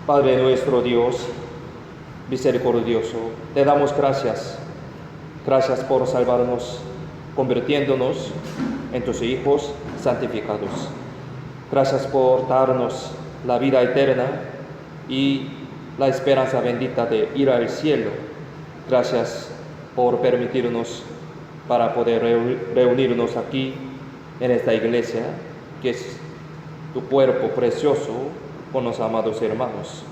Padre nuestro Dios, misericordioso, te damos gracias. Gracias por salvarnos, convirtiéndonos en tus hijos santificados. Gracias por darnos la vida eterna y la esperanza bendita de ir al cielo. Gracias por permitirnos para poder reunirnos aquí en esta iglesia, que es tu cuerpo precioso con los amados hermanos.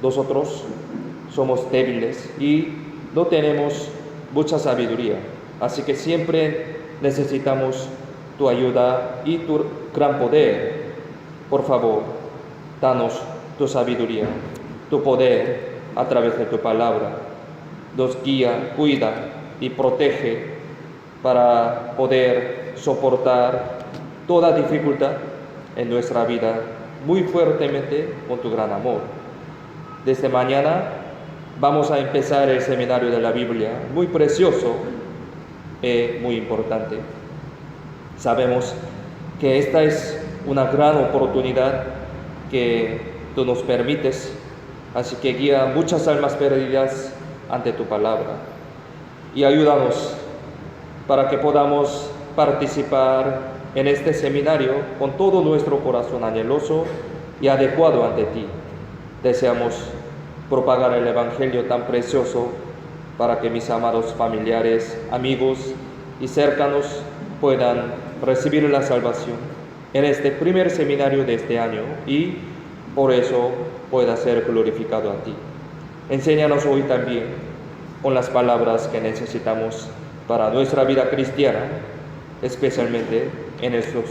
Nosotros somos débiles y no tenemos mucha sabiduría, así que siempre necesitamos tu ayuda y tu gran poder. Por favor, danos tu sabiduría, tu poder a través de tu palabra. Nos guía, cuida y protege para poder soportar toda dificultad en nuestra vida muy fuertemente con tu gran amor. Desde mañana vamos a empezar el seminario de la Biblia, muy precioso y muy importante. Sabemos que esta es una gran oportunidad que tú nos permites, así que guía muchas almas perdidas ante tu palabra y ayúdanos para que podamos participar en este seminario con todo nuestro corazón anheloso y adecuado ante ti. Deseamos propagar el Evangelio tan precioso para que mis amados familiares, amigos y cercanos puedan recibir la salvación en este primer seminario de este año y por eso pueda ser glorificado a ti. Enséñanos hoy también con las palabras que necesitamos para nuestra vida cristiana, especialmente en estos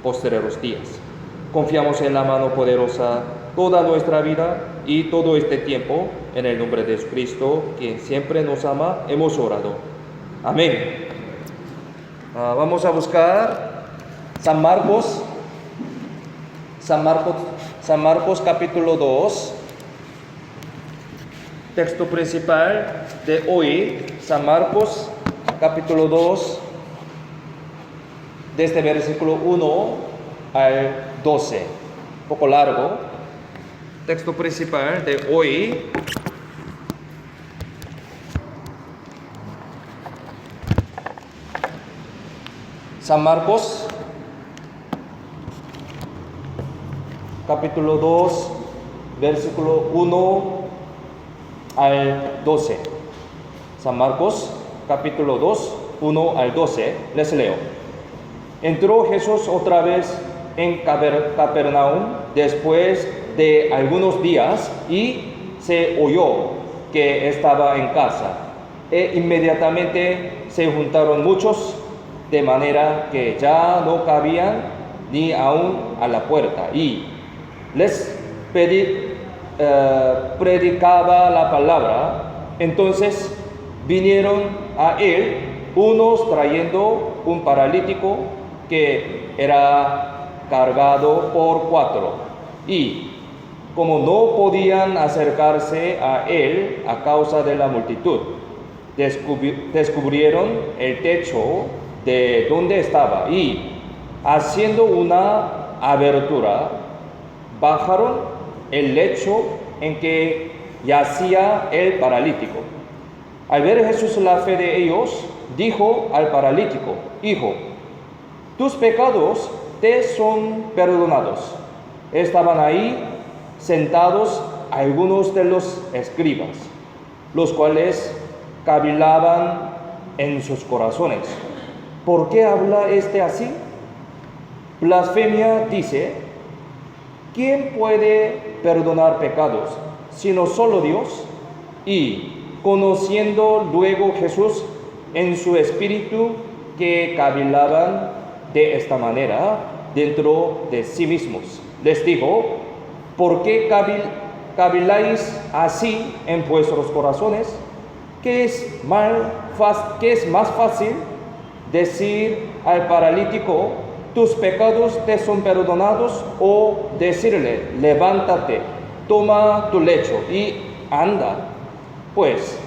posteriores días. Confiamos en la mano poderosa toda nuestra vida y todo este tiempo, en el nombre de Jesucristo, quien siempre nos ama, hemos orado. Amén. Vamos a buscar San Marcos capítulo 2, texto principal de hoy, San Marcos capítulo 2, desde versículo 1 al 12, un poco largo. Texto principal de hoy, San Marcos capítulo 2, versículo 1 al 12. San Marcos capítulo 2, 1 al 12, les leo. Entró Jesús otra vez en Capernaum después de algunos días y se oyó que estaba en casa. E inmediatamente se juntaron muchos, de manera que ya no cabían ni aún a la puerta. Y les predicaba la palabra. Entonces vinieron a él unos trayendo un paralítico que era cargado por 4, y como no podían acercarse a él a causa de la multitud, descubrieron el techo de donde estaba y, haciendo una abertura, bajaron el lecho en que yacía el paralítico. Al ver Jesús la fe de ellos, dijo al paralítico: Hijo, tus pecados te son perdonados. Estaban ahí sentados algunos de los escribas, los cuales cavilaban en sus corazones: ¿por qué habla este así? Blasfemia dice. ¿Quién puede perdonar pecados sino solo Dios? Y conociendo luego Jesús en su espíritu que cavilaban de esta manera dentro de sí mismos, les dijo: ¿por qué caviláis así en vuestros corazones? ¿Qué es más fácil decir al paralítico: tus pecados te son perdonados, o decirle: levántate, toma tu lecho y anda? Pues,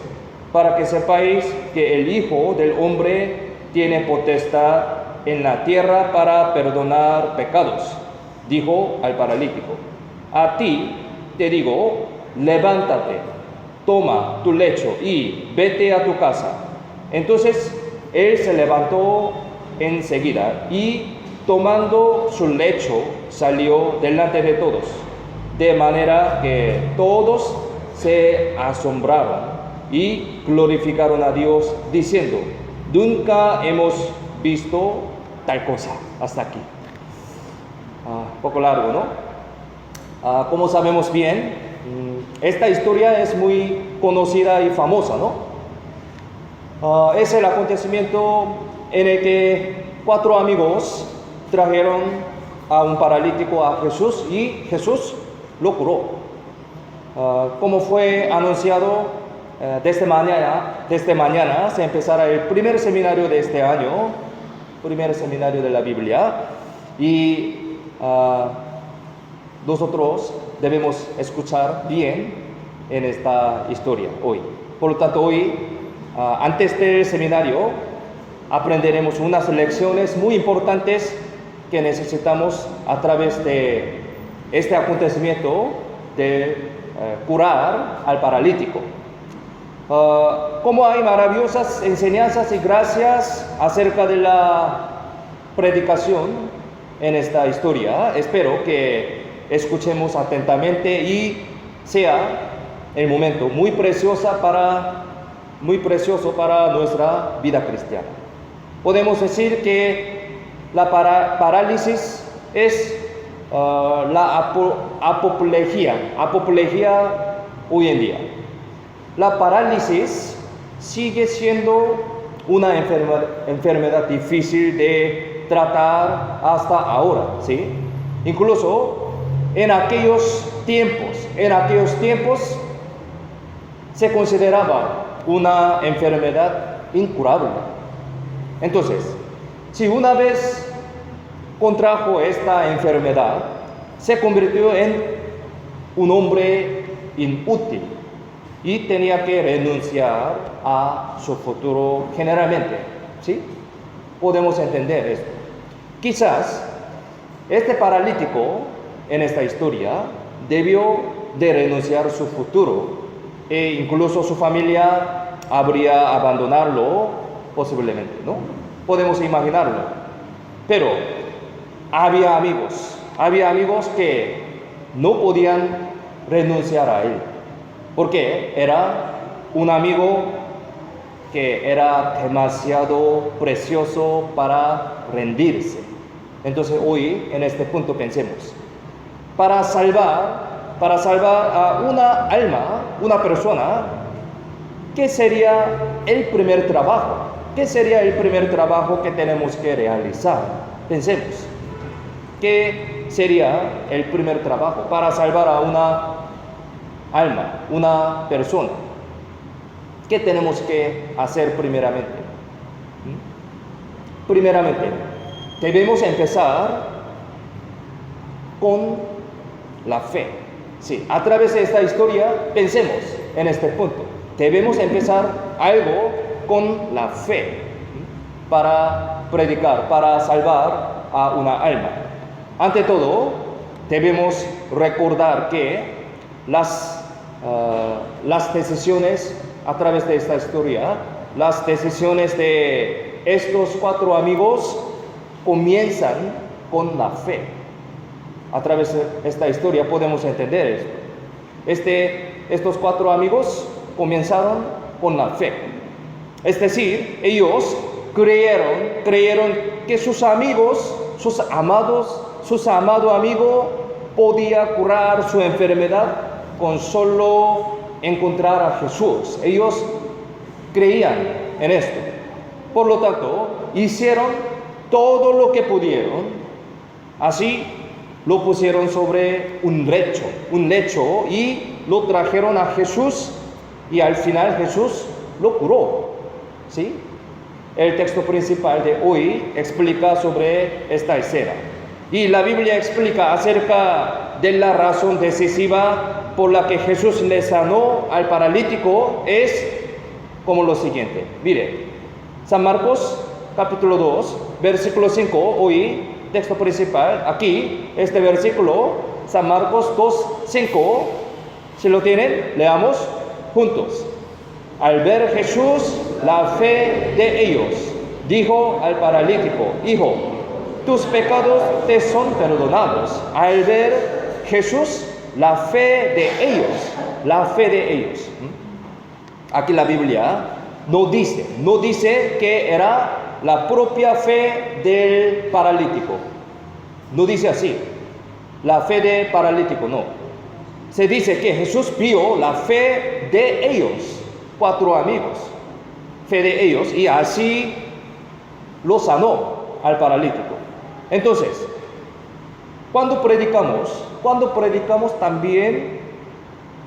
para que sepáis que el Hijo del Hombre tiene potestad en la tierra para perdonar pecados, dijo al paralítico: a ti te digo, levántate, toma tu lecho y vete a tu casa. Entonces él se levantó enseguida y tomando su lecho salió delante de todos, de manera que todos se asombraron y glorificaron a Dios diciendo, nunca hemos visto tal cosa. Hasta aquí. Poco largo, ¿no? Como sabemos bien, esta historia es muy conocida y famosa, ¿no? Es el acontecimiento en el que 4 amigos trajeron a un paralítico a Jesús y Jesús lo curó. Como fue anunciado, desde mañana se empezará el primer seminario de este año, primer seminario de la Biblia, y nosotros debemos escuchar bien en esta historia hoy. Por lo tanto, hoy, antes del seminario, aprenderemos unas lecciones muy importantes que necesitamos a través de este acontecimiento de curar al paralítico. Como hay maravillosas enseñanzas y gracias acerca de la predicación en esta historia, espero que escuchemos atentamente y sea el momento muy precioso para nuestra vida cristiana. Podemos decir que la parálisis es la apoplejía hoy en día. La parálisis sigue siendo una enfermedad difícil de tratar hasta ahora, ¿sí? Incluso en aquellos tiempos se consideraba una enfermedad incurable. Entonces, si una vez contrajo esta enfermedad, se convirtió en un hombre inútil y tenía que renunciar a su futuro generalmente, ¿sí? Podemos entender esto. Quizás este paralítico en esta historia debió de renunciar a su futuro e incluso su familia habría abandonarlo posiblemente, ¿no? Podemos imaginarlo. Pero había amigos que no podían renunciar a él, porque era un amigo que era demasiado precioso para rendirse. Entonces hoy en este punto pensemos, para salvar a una alma, una persona, ¿qué sería el primer trabajo? ¿Qué sería el primer trabajo que tenemos que realizar? Pensemos, ¿qué sería el primer trabajo para salvar a una alma, una persona? ¿Qué tenemos que hacer primeramente? Primeramente, debemos empezar con la fe. Sí, a través de esta historia, pensemos en este punto. Debemos empezar algo con la fe para predicar, para salvar a una alma. Ante todo, debemos recordar que las decisiones, a través de esta historia, las decisiones de estos 4 amigos comienzan con la fe. A través de esta historia podemos entender esto. Estos 4 amigos comenzaron con la fe. Es decir, ellos creyeron que sus amado amigo podía curar su enfermedad con solo encontrar a Jesús. Ellos creían en esto. Por lo tanto, hicieron todo lo que pudieron. Así lo pusieron sobre un lecho y lo trajeron a Jesús y al final Jesús lo curó. ¿Sí? El texto principal de hoy explica sobre esta escena. Y la Biblia explica acerca de la razón decisiva por la que Jesús le sanó al paralítico, es como lo siguiente. Mire, San Marcos capítulo 2, versículo 5, hoy, texto principal, aquí, este versículo, San Marcos 2, 5, Si lo tienen, leamos juntos. Al ver Jesús la fe de ellos, dijo al paralítico: Hijo, tus pecados te son perdonados. Al ver Jesús la fe de ellos. Aquí la Biblia no dice que era la propia fe del paralítico. No dice así, la fe del paralítico, no. Se dice que Jesús vio la fe de ellos, 4 amigos, fe de ellos, y así lo sanó al paralítico. Entonces, cuando predicamos también,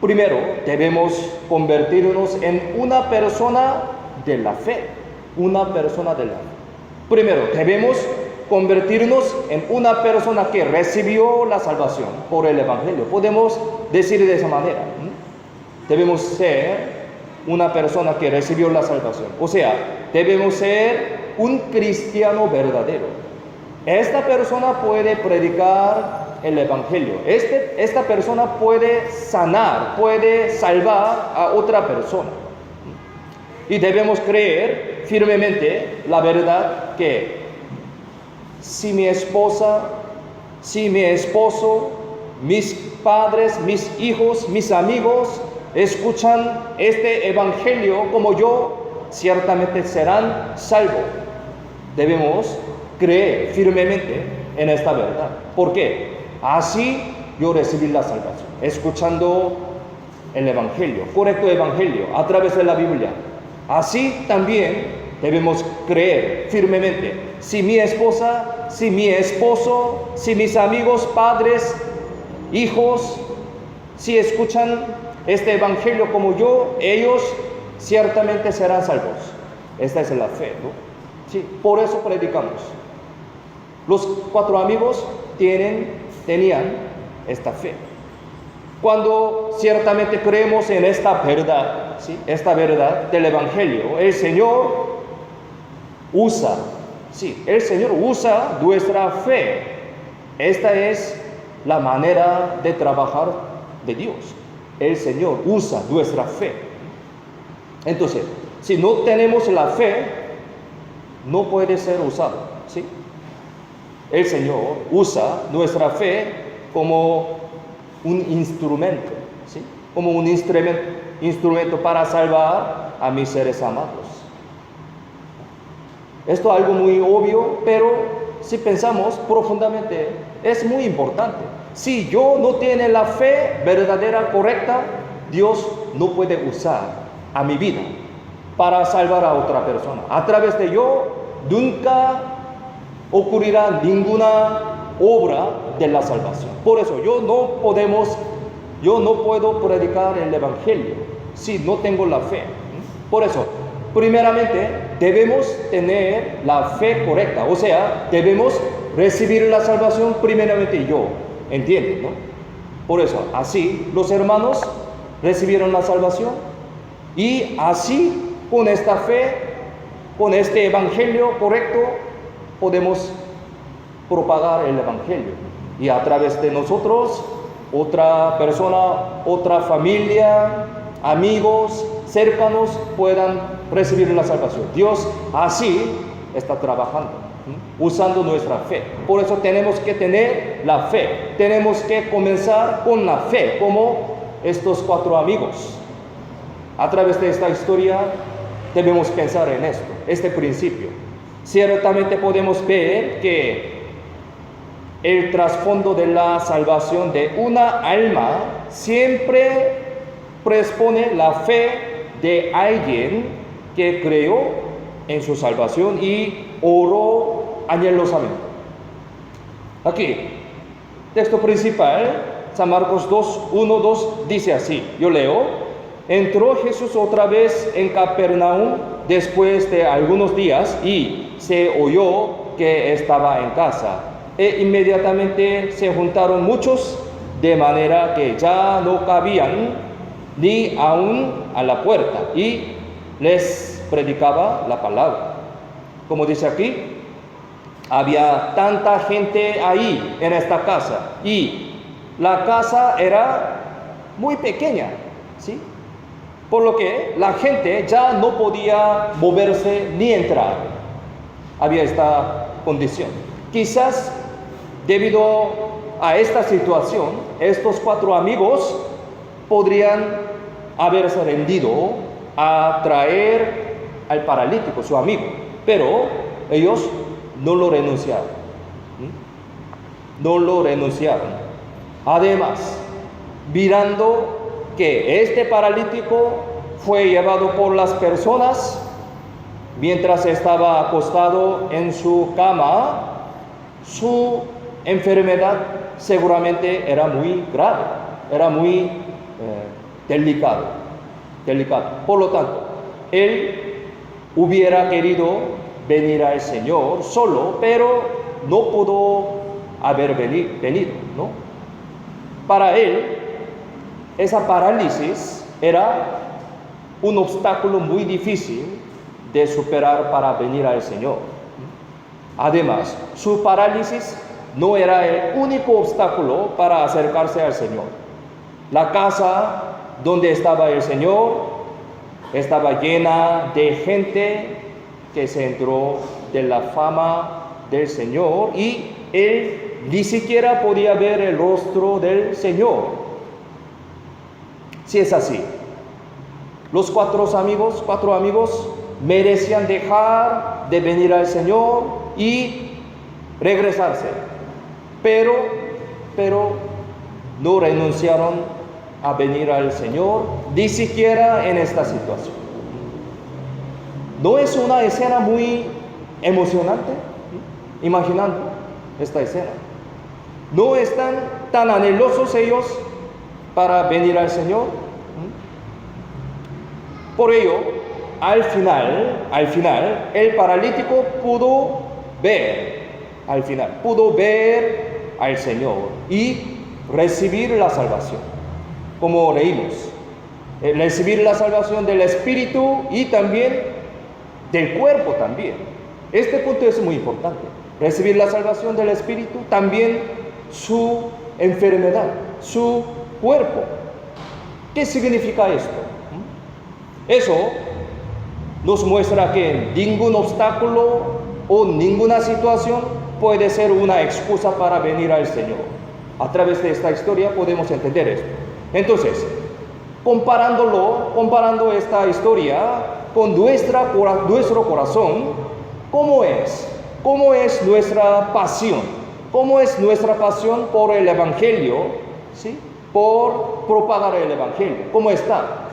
primero debemos convertirnos en una persona de la fe. Primero debemos convertirnos en una persona que recibió la salvación por el Evangelio. Podemos decir de esa manera. Debemos ser una persona que recibió la salvación. O sea, debemos ser un cristiano verdadero. Esta persona puede predicar el Evangelio. Esta persona puede sanar, puede salvar a otra persona. Y debemos creer firmemente la verdad que si mi esposa, si mi esposo, mis padres, mis hijos, mis amigos escuchan este Evangelio como yo, ciertamente serán salvos. Debemos creer firmemente en esta verdad. ¿Por qué? Así yo recibí la salvación, escuchando el Evangelio, correcto Evangelio, a través de la Biblia. Así también debemos creer firmemente. Si mi esposa, si mi esposo, si mis amigos, padres, hijos, si escuchan este Evangelio como yo, ellos ciertamente serán salvos. Esta es la fe, ¿no? Sí, por eso predicamos. Los 4 amigos tenían esta fe. Cuando ciertamente creemos en esta verdad, ¿sí?, esta verdad del Evangelio, el Señor usa nuestra fe. Esta es la manera de trabajar de Dios. El Señor usa nuestra fe. Entonces, si no tenemos la fe, no puede ser usado, ¿sí? El Señor usa nuestra fe como un instrumento, ¿sí?, como un instrumento para salvar a mis seres amados. Esto es algo muy obvio, pero si pensamos profundamente, es muy importante. Si yo no tengo la fe verdadera, correcta, Dios no puede usar a mi vida para salvar a otra persona. A través de yo, nunca ocurrirá ninguna obra de la salvación. Por eso yo no puedo predicar el Evangelio si no tengo la fe. Por eso, primeramente, debemos tener la fe correcta. O sea, debemos recibir la salvación primeramente yo. ¿Entienden, no? Por eso, así los hermanos recibieron la salvación. Y así, con esta fe, con este Evangelio correcto, podemos propagar el Evangelio. Y a través de nosotros, otra persona, otra familia, amigos cercanos puedan recibir la salvación. Dios así está trabajando, usando nuestra fe. Por eso tenemos que tener la fe. Tenemos que comenzar con la fe, como estos 4 amigos. A través de esta historia debemos pensar en esto, este principio. Ciertamente podemos ver que el trasfondo de la salvación de una alma siempre predispone la fe de alguien que creyó en su salvación y oró anhelosamente. Aquí, texto principal, San Marcos 2:1-2 dice así, yo leo: entró Jesús otra vez en Capernaum después de algunos días y se oyó que estaba en casa. E inmediatamente se juntaron muchos, de manera que ya no cabían ni aún a la puerta, y les predicaba la palabra. Como dice aquí, había tanta gente ahí en esta casa, y la casa era muy pequeña, ¿sí? Por lo que la gente ya no podía moverse ni entrar. Había esta condición. Quizás debido a esta situación, estos 4 amigos podrían haberse rendido a traer al paralítico, su amigo, pero ellos no lo renunciaron. No lo renunciaron. Además, mirando que este paralítico fue llevado por las personas mientras estaba acostado en su cama, su enfermedad seguramente era muy grave, era muy delicado. Por lo tanto, él hubiera querido venir al Señor solo, pero no pudo haber venido, ¿no? Para él, esa parálisis era un obstáculo muy difícil de superar para venir al Señor. Además, su parálisis no era el único obstáculo para acercarse al Señor. La casa donde estaba el Señor estaba llena de gente que se enteró de la fama del Señor y él ni siquiera podía ver el rostro del Señor. Si es así, los 4 amigos merecían dejar de venir al Señor y regresarse, pero no renunciaron a venir al Señor, ni siquiera en esta situación. ¿No es una escena muy emocionante? Imaginando esta escena. ¿No están tan anhelosos ellos para venir al Señor? Por ello, al final, el paralítico pudo ver al Señor y recibir la salvación, como leímos, recibir la salvación del espíritu y también del cuerpo también. Este punto es muy importante, recibir la salvación del espíritu, también su enfermedad, su cuerpo. ¿Qué significa esto? Eso nos muestra que ningún obstáculo o ninguna situación puede ser una excusa para venir al Señor. A través de esta historia podemos entender esto. Entonces, comparando esta historia con nuestro corazón, ¿cómo es? ¿Cómo es nuestra pasión? ¿Cómo es nuestra pasión por el Evangelio? ¿Sí? Por propagar el Evangelio. ¿Cómo está?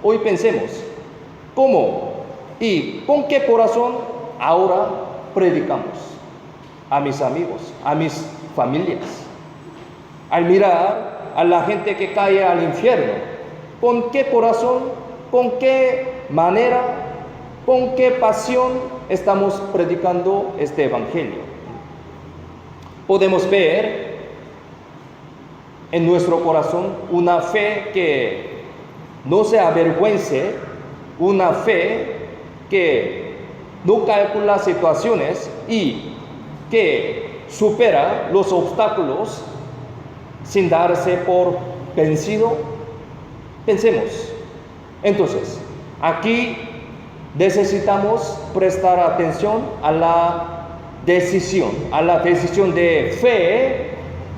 Hoy pensemos, ¿cómo y con qué corazón ahora predicamos a mis amigos, a mis familias? Al mirar a la gente que cae al infierno, ¿con qué corazón, con qué manera, con qué pasión estamos predicando este Evangelio? Podemos ver en nuestro corazón una fe que no se avergüence, una fe que no calcula situaciones y que supera los obstáculos sin darse por vencido. Pensemos. Entonces, aquí necesitamos prestar atención a la decisión de fe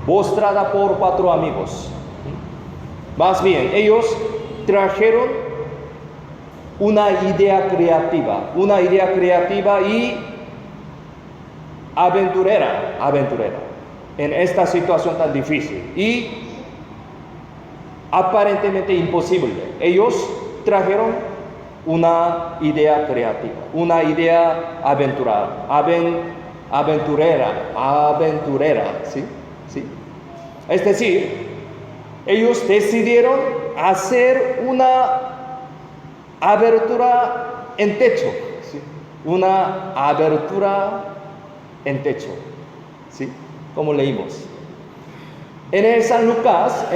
mostrada por 4 amigos. Más bien, ellos trajeron una idea creativa y aventurera en esta situación tan difícil y aparentemente imposible. Ellos trajeron una idea creativa, una idea aventurera, ¿sí? Es decir, ellos decidieron hacer una abertura en techo, ¿sí? Una abertura en techo, ¿sí? Como leímos. En el San Lucas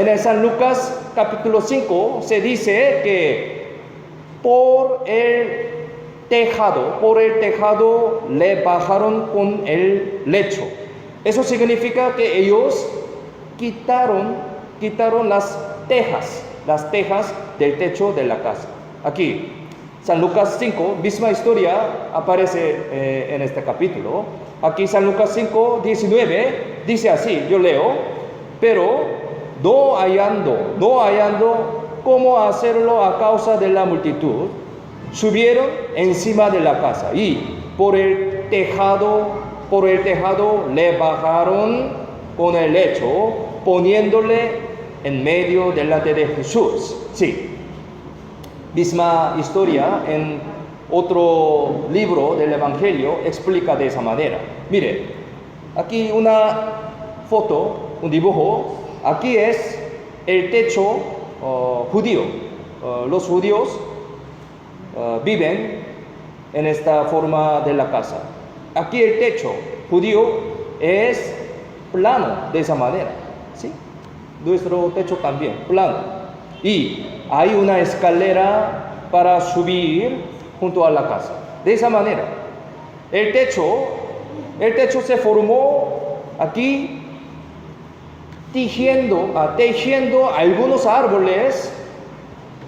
capítulo 5 se dice que por el tejado le bajaron con el lecho. Eso significa que ellos quitaron las tejas las tejas del techo de la casa. Aquí, San Lucas 5, misma historia aparece en este capítulo. Aquí San Lucas 5, 19, dice así, yo leo, pero no hallando cómo hacerlo a causa de la multitud, subieron encima de la casa y por el tejado le bajaron con el lecho, poniéndole en medio delante de Jesús. Sí, misma historia en otro libro del Evangelio explica de esa manera. Mire, aquí una foto, un dibujo. Aquí es el techo judío. Los judíos viven en esta forma de la casa. Aquí el techo judío es plano de esa manera, ¿sí? Nuestro techo también, plano. Y hay una escalera para subir junto a la casa. De esa manera, el techo se formó aquí tejiendo algunos árboles,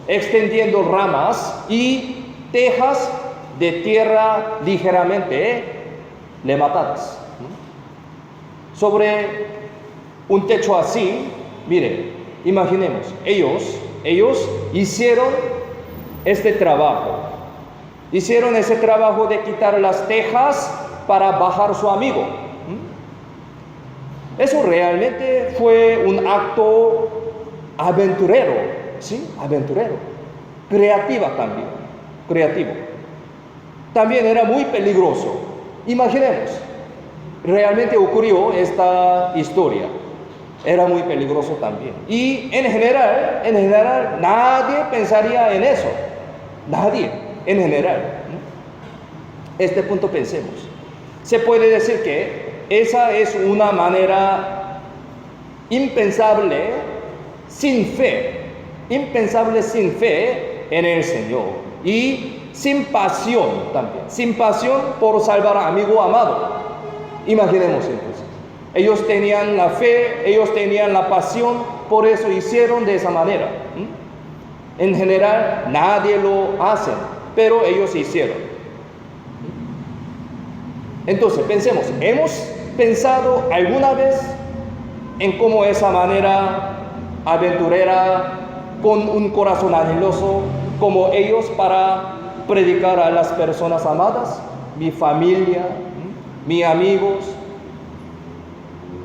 extendiendo ramas y tejas de tierra ligeramente levantadas. Sobre un techo así, miren, imaginemos, ellos hicieron este trabajo. Hicieron ese trabajo de quitar las tejas para bajar su amigo. Eso realmente fue un acto aventurero, ¿sí? Aventurero. Creativo. También era muy peligroso. Imaginemos, realmente ocurrió esta historia. Era muy peligroso también. Y en general, nadie pensaría en eso. Nadie, en general. Este punto pensemos. Se puede decir que esa es una manera impensable sin fe en el Señor y sin pasión también, sin pasión por salvar a amigo amado. Imaginemos entonces, ellos tenían la fe, ellos tenían la pasión, por eso hicieron de esa manera. En general nadie lo hace, pero ellos hicieron. Entonces pensemos, ¿hemos pensado alguna vez en cómo esa manera aventurera, con un corazón anheloso, como ellos, para predicar a las personas amadas, mi familia, mis amigos?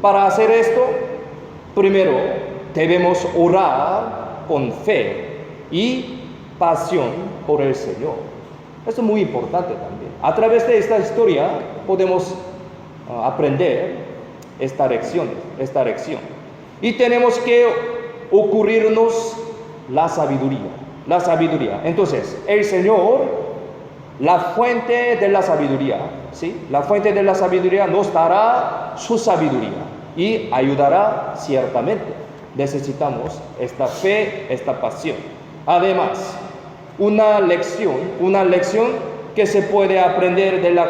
Para hacer esto, primero debemos orar con fe y pasión por el Señor. Esto es muy importante también. A través de esta historia podemos aprender esta lección. Y tenemos que ocurrirnos la sabiduría. Entonces, el Señor, la fuente de la sabiduría, ¿sí? La fuente de la sabiduría nos dará su sabiduría y ayudará ciertamente. Necesitamos esta fe, esta pasión. Además, una lección que se puede aprender de la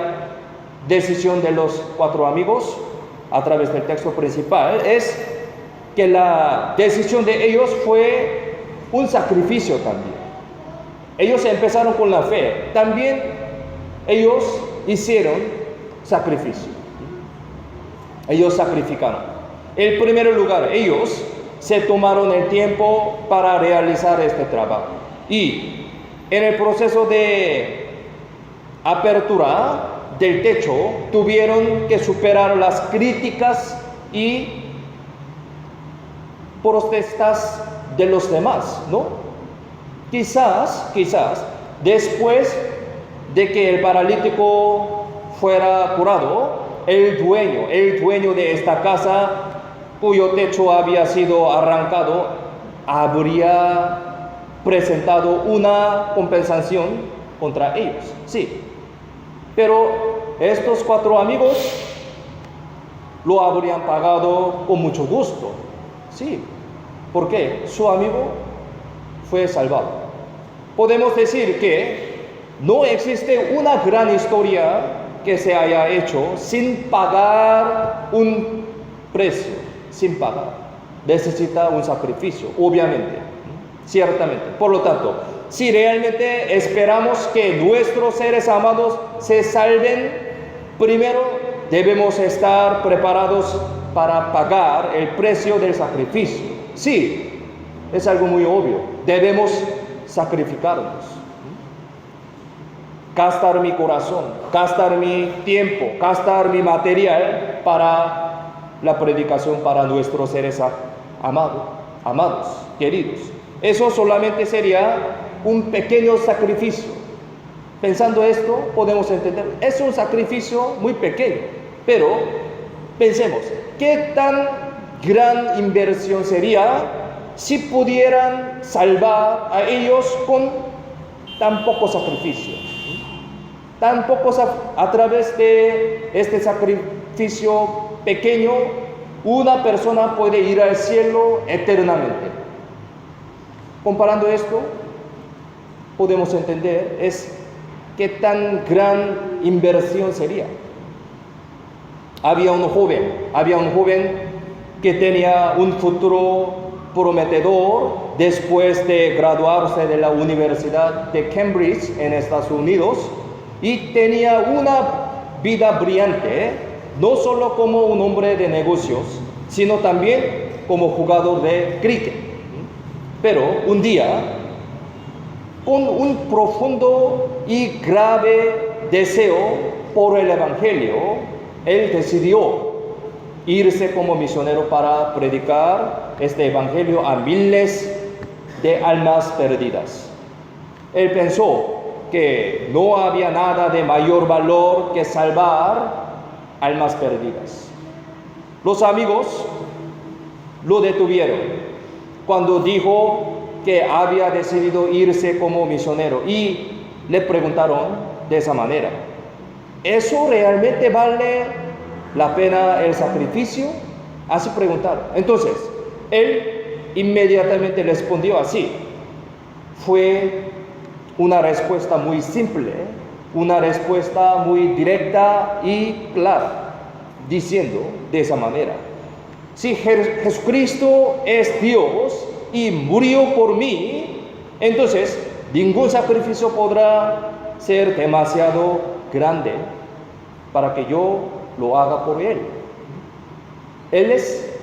decisión de los 4 amigos a través del texto principal es que la decisión de ellos fue un sacrificio también. Ellos empezaron con la fe, también ellos hicieron sacrificio. Ellos sacrificaron. En primer lugar, ellos se tomaron el tiempo para realizar este trabajo. Y en el proceso de apertura del techo, tuvieron que superar las críticas y protestas de los demás, ¿no? Quizás, después de que el paralítico fuera curado, el dueño de esta casa, cuyo techo había sido arrancado, habría presentado una compensación contra ellos. Sí, pero estos 4 amigos lo habrían pagado con mucho gusto. Sí, porque su amigo fue salvado. Podemos decir que no existe una gran historia que se haya hecho sin pagar un precio, sin pagar. Necesita un sacrificio, obviamente. ciertamente. Por lo tanto, si realmente esperamos que nuestros seres amados se salven, primero debemos estar preparados para pagar el precio del sacrificio. Sí, es algo muy obvio. Debemos sacrificarnos. Gastar mi corazón, gastar mi tiempo, gastar mi material para la predicación para nuestros seres amados, queridos. Eso solamente sería un pequeño sacrificio. Pensando esto, podemos entender, es un sacrificio muy pequeño, pero pensemos, ¿qué tan gran inversión sería si pudieran salvar a ellos con tan poco sacrificio? Tan poco a través de este sacrificio pequeño, una persona puede ir al cielo eternamente. Comparando esto, podemos entender es qué tan gran inversión sería. Había un joven que tenía un futuro prometedor después de graduarse de la Universidad de Cambridge en Estados Unidos y tenía una vida brillante, no solo como un hombre de negocios, sino también como jugador de cricket. Pero un día, con un profundo y grave deseo por el Evangelio, él decidió irse como misionero para predicar este Evangelio a miles de almas perdidas. Él pensó que no había nada de mayor valor que salvar almas perdidas. Los amigos lo detuvieron cuando dijo que había decidido irse como misionero y le preguntaron de esa manera: ¿eso realmente vale la pena el sacrificio? Así preguntaron. Entonces, él inmediatamente respondió así. Fue una respuesta muy simple, una respuesta muy directa y clara, diciendo de esa manera: si Jesucristo es Dios y murió por mí, entonces ningún sacrificio podrá ser demasiado grande para que yo lo haga por Él. Él es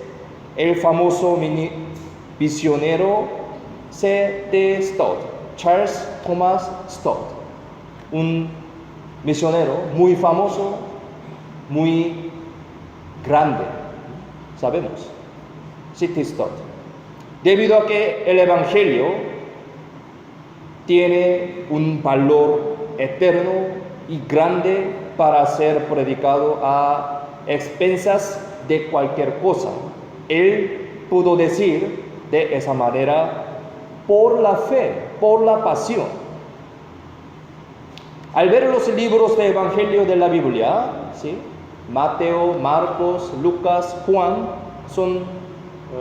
el famoso misionero C.T. Stott, Charles Thomas Stott, un misionero muy famoso, muy grande, sabemos, C.T. Stott. Debido a que el Evangelio tiene un valor eterno y grande para ser predicado a expensas de cualquier cosa, él pudo decir de esa manera: por la fe, por la pasión. Al ver los libros de Evangelio de la Biblia, ¿sí? Mateo, Marcos, Lucas, Juan, son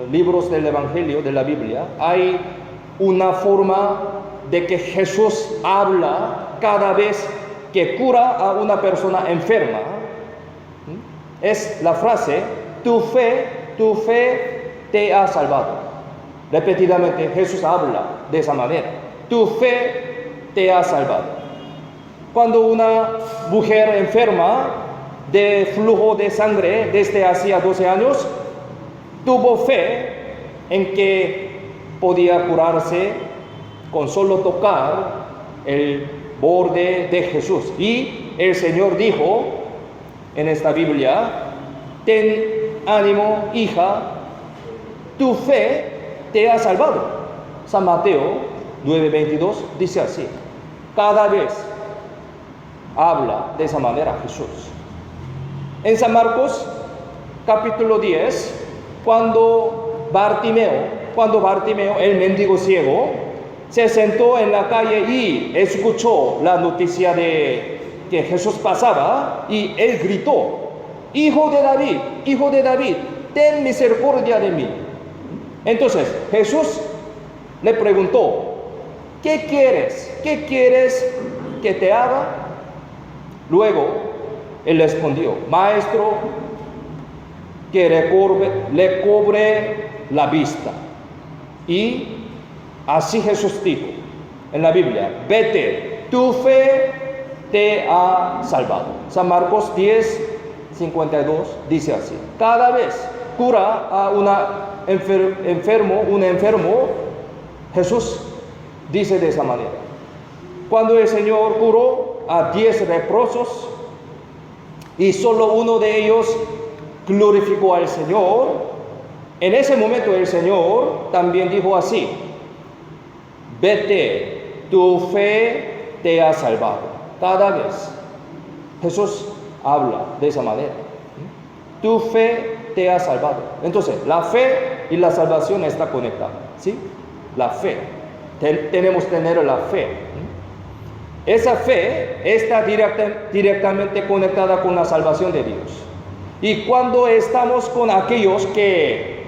libros del Evangelio de la Biblia, hay una forma de que Jesús habla cada vez que cura a una persona enferma. Es la frase: tu fe te ha salvado. Repetidamente Jesús habla de esa manera: tu fe te ha salvado. Cuando una mujer enferma de flujo de sangre desde hacía 12 años tuvo fe en que podía curarse con solo tocar el borde de Jesús, y el Señor dijo en esta Biblia: ten ánimo, hija, tu fe te ha salvado. San Mateo 9:22 dice así. Cada vez habla de esa manera Jesús. En San Marcos capítulo 10, cuando Bartimeo, el mendigo ciego, se sentó en la calle y escuchó la noticia de que Jesús pasaba, y él gritó: Hijo de David, ten misericordia de mí. Entonces Jesús le preguntó: ¿qué quieres que te haga? Luego él respondió: Maestro, que le cobre la vista. Y Así Jesús dijo en la Biblia: vete, tu fe te ha salvado. San Marcos 10:52 dice así. Cada vez cura a un enfermo, Jesús dice de esa manera. Cuando el Señor curó a 10 leprosos y solo uno de ellos glorificó al Señor, en ese momento el Señor también dijo así: vete, tu fe te ha salvado. Cada vez Jesús habla de esa manera. Tu fe te ha salvado. Entonces, la fe y la salvación está conectada, ¿sí? La fe. Tenemos que tener la fe. Esa fe está directamente conectada con la salvación de Dios. Y cuando estamos con aquellos que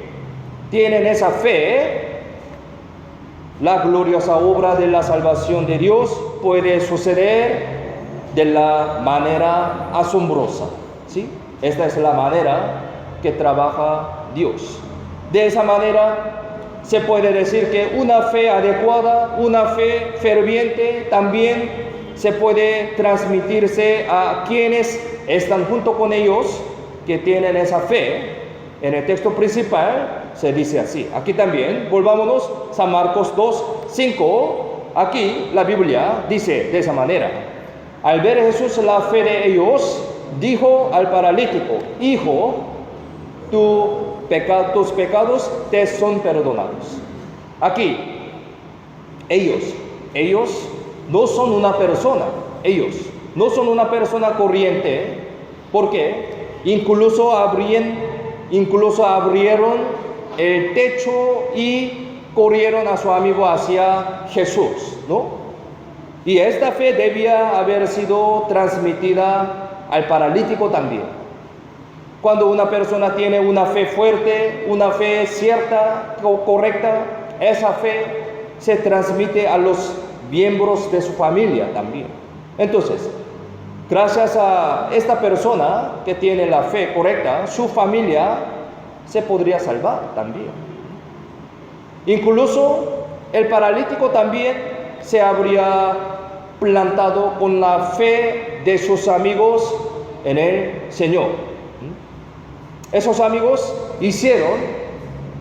tienen esa fe, la gloriosa obra de la salvación de Dios puede suceder de la manera asombrosa, ¿sí? Esta es la manera que trabaja Dios. De esa manera se puede decir que una fe adecuada, una fe ferviente, también se puede transmitirse a quienes están junto con ellos, que tienen esa fe. En el texto principal se dice así. Aquí también, volvámonos, San Marcos 2:5. Aquí la Biblia dice de esa manera: al ver Jesús la fe de ellos, dijo al paralítico: hijo, tus pecados te son perdonados. Aquí, ellos no son una persona, ellos no son una persona corriente, porque incluso abrieron el techo y corrieron a su amigo hacia Jesús, ¿no? Y esta fe debía haber sido transmitida al paralítico también. Cuando una persona tiene una fe fuerte, una fe cierta o correcta, esa fe se transmite a los miembros de su familia también. Entonces, gracias a esta persona que tiene la fe correcta, su familia se podría salvar también. Incluso el paralítico también se habría plantado con la fe de sus amigos en el Señor. Esos amigos hicieron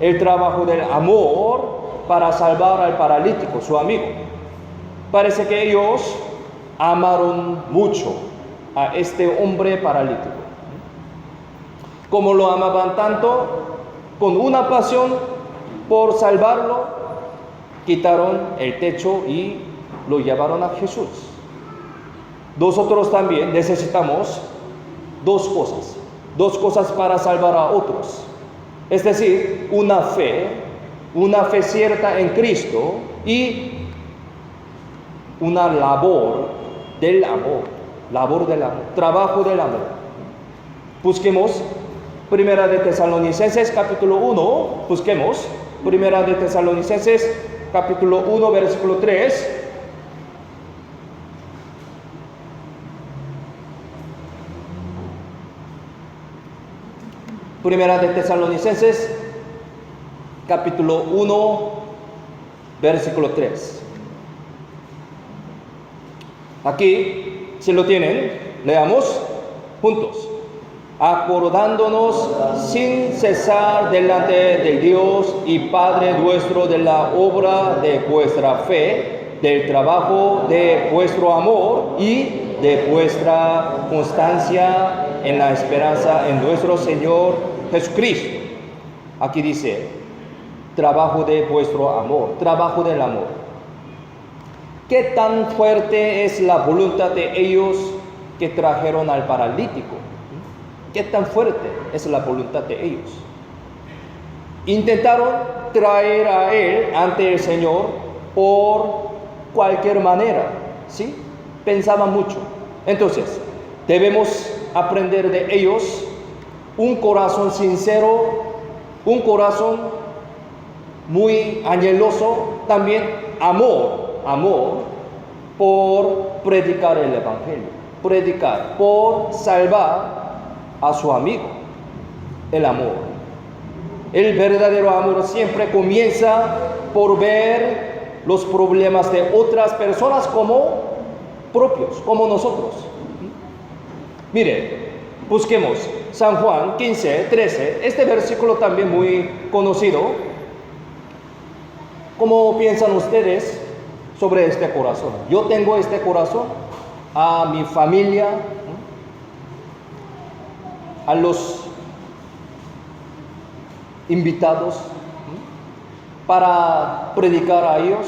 el trabajo del amor para salvar al paralítico, su amigo. Parece que ellos amaron mucho a este hombre paralítico. Como lo amaban tanto, con una pasión por salvarlo, quitaron el techo y lo llevaron a Jesús. Nosotros también necesitamos dos cosas para salvar a otros. Es decir, una fe cierta en Cristo y una labor del amor, trabajo del amor. Busquemos Primera de Tesalonicenses capítulo 1, busquemos Primera de Tesalonicenses capítulo 1 versículo 3. Primera de Tesalonicenses, capítulo 1, versículo 3. Aquí, si lo tienen, leamos juntos. Acordándonos sin cesar delante de Dios y Padre nuestro de la obra de vuestra fe, del trabajo de vuestro amor y de vuestra constancia en la esperanza en nuestro Señor Jesucristo. Aquí dice, trabajo de vuestro amor, trabajo del amor. ¿Qué tan fuerte es la voluntad de ellos que trajeron al paralítico? ¿Qué tan fuerte es la voluntad de ellos? Intentaron traer a él ante el Señor por cualquier manera, ¿sí? Pensaban mucho. Entonces, debemos aprender de ellos un corazón sincero, un corazón muy anheloso, también amor por predicar el Evangelio, por salvar a su amigo. El amor, el verdadero amor siempre comienza por ver los problemas de otras personas como propios, como nosotros. Mire, busquemos San Juan 15, 13, este versículo también muy conocido. ¿Cómo piensan ustedes sobre este corazón? Yo tengo este corazón a mi familia, a los invitados, para predicar a ellos.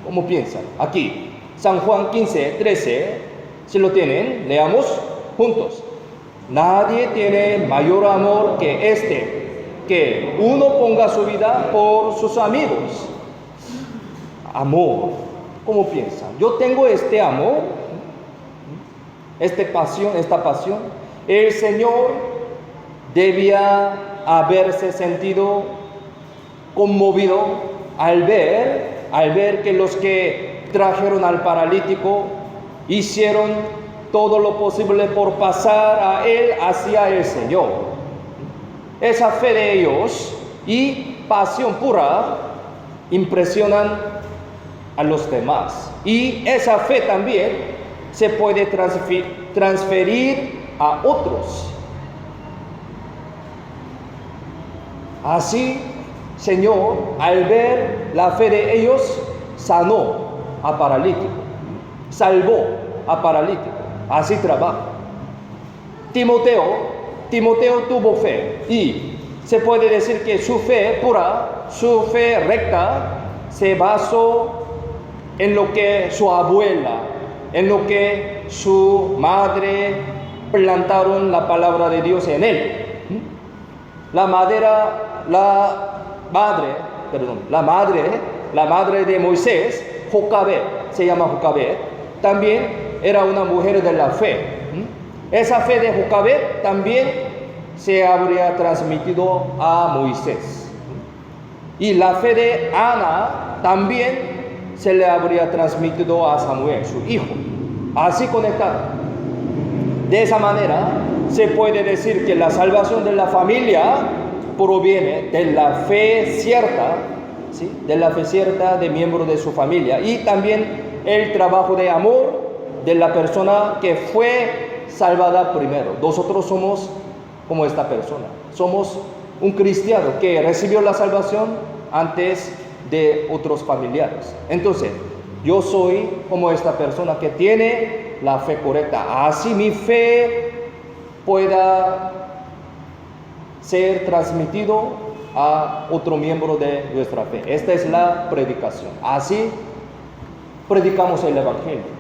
¿Cómo piensan? Aquí, San Juan 15, 13, si lo tienen, leamos juntos. Nadie tiene mayor amor que este, que uno ponga su vida por sus amigos. Amor, ¿cómo piensan? Yo tengo este amor, esta pasión. El Señor debía haberse sentido conmovido al ver que los que trajeron al paralítico hicieron todo lo posible por pasar a él hacia el Señor. Esa fe de ellos y pasión pura impresionan a los demás. Y esa fe también se puede transferir a otros. Así, Señor, al ver la fe de ellos, sanó a paralítico, salvó a paralítico. Así trabaja. Timoteo tuvo fe y se puede decir que su fe pura, su fe recta, se basó en lo que su abuela, en lo que su madre plantaron la palabra de Dios en él. La madre de Moisés, Jocabed, se llama Jocabed, también era una mujer de la fe. Esa fe de Jocabed también se habría transmitido a Moisés. Y la fe de Ana también se le habría transmitido a Samuel, su hijo. Así conectado. De esa manera se puede decir que la salvación de la familia proviene de la fe cierta, ¿sí? De la fe cierta de miembros de su familia, y también el trabajo de amor de la persona que fue salvada primero. Nosotros somos como esta persona, somos un cristiano que recibió la salvación antes de otros familiares. Entonces, yo soy como esta persona que tiene la fe correcta. Así mi fe pueda ser transmitido a otro miembro de nuestra fe. Esta es la predicación. Así predicamos el Evangelio.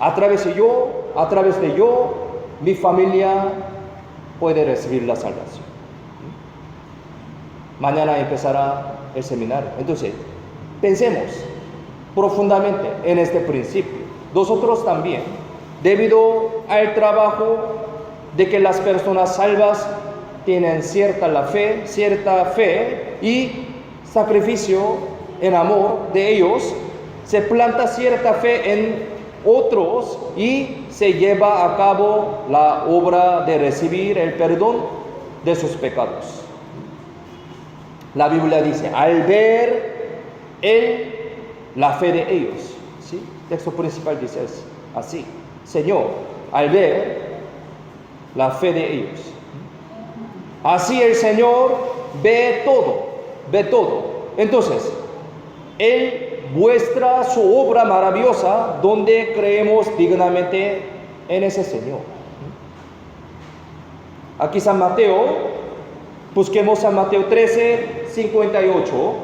A través de yo, mi familia puede recibir la salvación. Mañana empezará el seminario. Entonces, pensemos profundamente en este principio. Nosotros también, debido al trabajo de que las personas salvas tienen cierta fe y sacrificio en amor de ellos, se planta cierta fe en otros y se lleva a cabo la obra de recibir el perdón de sus pecados. La Biblia dice, al ver la fe de ellos, ¿sí? El texto principal dice así, Señor, al ver la fe de ellos. Así el Señor ve todo. Entonces, Él muestra su obra maravillosa donde creemos dignamente en ese Señor. Aquí San Mateo, busquemos San Mateo 13, 58.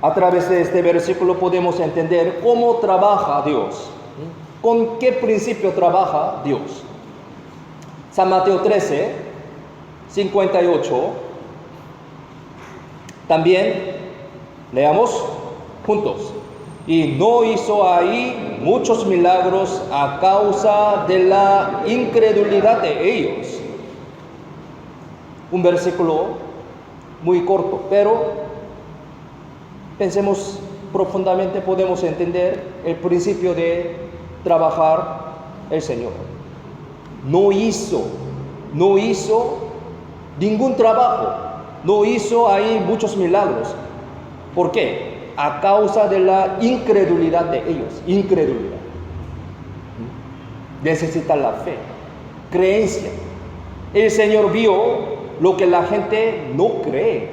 A través de este versículo podemos entender cómo trabaja Dios, con qué principio trabaja Dios. San Mateo 13, 58. También leamos juntos. Y no hizo ahí muchos milagros a causa de la incredulidad de ellos. Un versículo muy corto, pero pensemos profundamente, podemos entender el principio de trabajar el Señor. No hizo ningún trabajo, no hizo ahí muchos milagros. ¿Por qué? A causa de la incredulidad de ellos, incredulidad. Necesita la fe, creencia. El Señor vio lo que la gente no cree.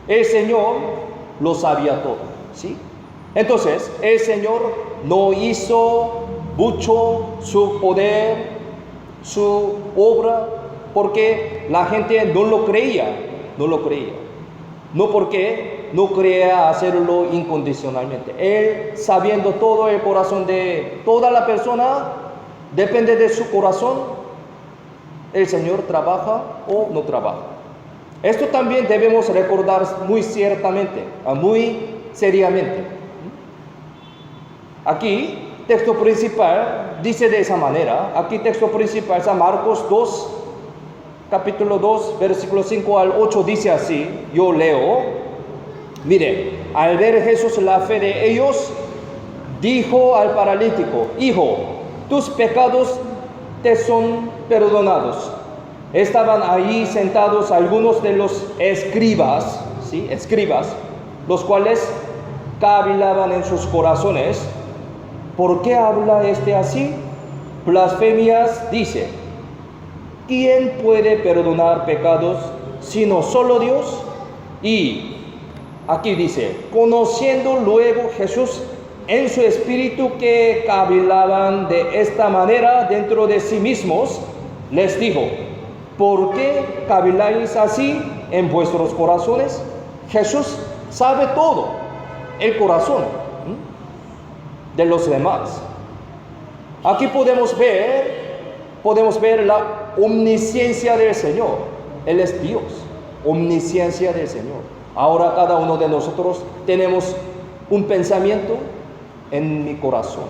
El Señor lo sabía todo, ¿sí? Entonces, el Señor no hizo mucho su poder, su obra, porque la gente no lo creía. No porque no creía hacerlo incondicionalmente. Él, sabiendo todo el corazón de toda la persona, depende de su corazón, el Señor trabaja o no trabaja. Esto también debemos recordar muy ciertamente, muy seriamente. Aquí, texto principal, dice de esa manera. Aquí texto principal, San Marcos 2, capítulo 2, versículo 5 al 8, dice así, yo leo. Mire, al ver Jesús la fe de ellos, dijo al paralítico, hijo, tus pecados te son perdonados. Estaban ahí sentados algunos de los escribas, ¿sí? Escribas, los cuales cavilaban en sus corazones. ¿Por qué habla este así? Blasfemias dice. ¿Quién puede perdonar pecados sino solo Dios? Y aquí dice, conociendo luego Jesús en su espíritu que cavilaban de esta manera dentro de sí mismos, les dijo, ¿por qué caviláis así en vuestros corazones? Jesús sabe todo, el corazón de los demás. Aquí podemos ver la omnisciencia del Señor. Él es Dios, omnisciencia del Señor. Ahora cada uno de nosotros tenemos un pensamiento en mi corazón.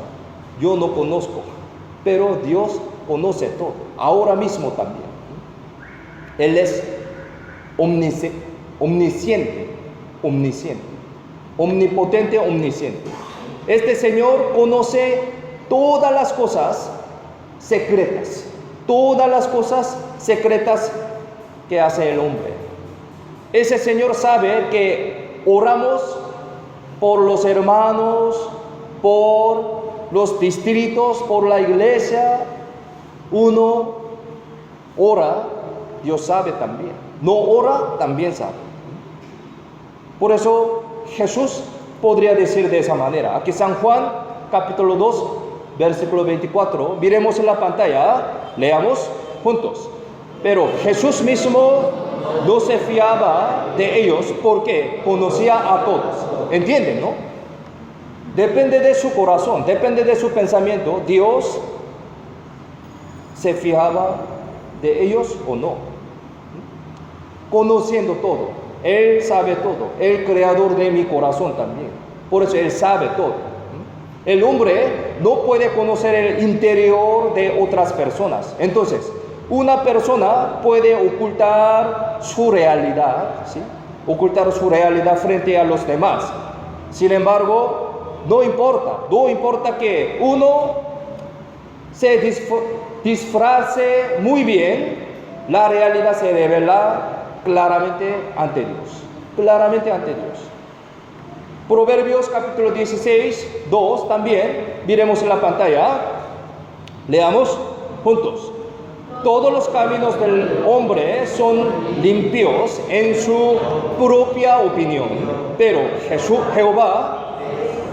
Yo no conozco, pero Dios conoce todo. Ahora mismo también. Él es omnisciente, omnipotente, omnisciente. Este Señor conoce todas las cosas secretas, que hace el hombre. Ese Señor sabe que oramos por los hermanos, por los distritos, por la iglesia. Uno ora, Dios sabe también. No ora, también sabe. Por eso Jesús podría decir de esa manera. Aquí San Juan, capítulo 2, versículo 24. Miremos en la pantalla, leamos juntos. Pero Jesús mismo no se fiaba de ellos porque conocía a todos. ¿Entienden, no? Depende de su corazón, depende de su pensamiento. Dios se fiaba de ellos o no. Conociendo todo, Él sabe todo, el creador de mi corazón también. Por eso Él sabe todo. El hombre no puede conocer el interior de otras personas. Entonces, una persona puede ocultar su realidad, ¿sí? Ocultar su realidad frente a los demás. Sin embargo, no importa que uno se disfrace muy bien, la realidad se revela claramente ante Dios. Proverbios capítulo 16, 2 también, miremos en la pantalla, leamos juntos. Todos los caminos del hombre son limpios en su propia opinión, pero Jehová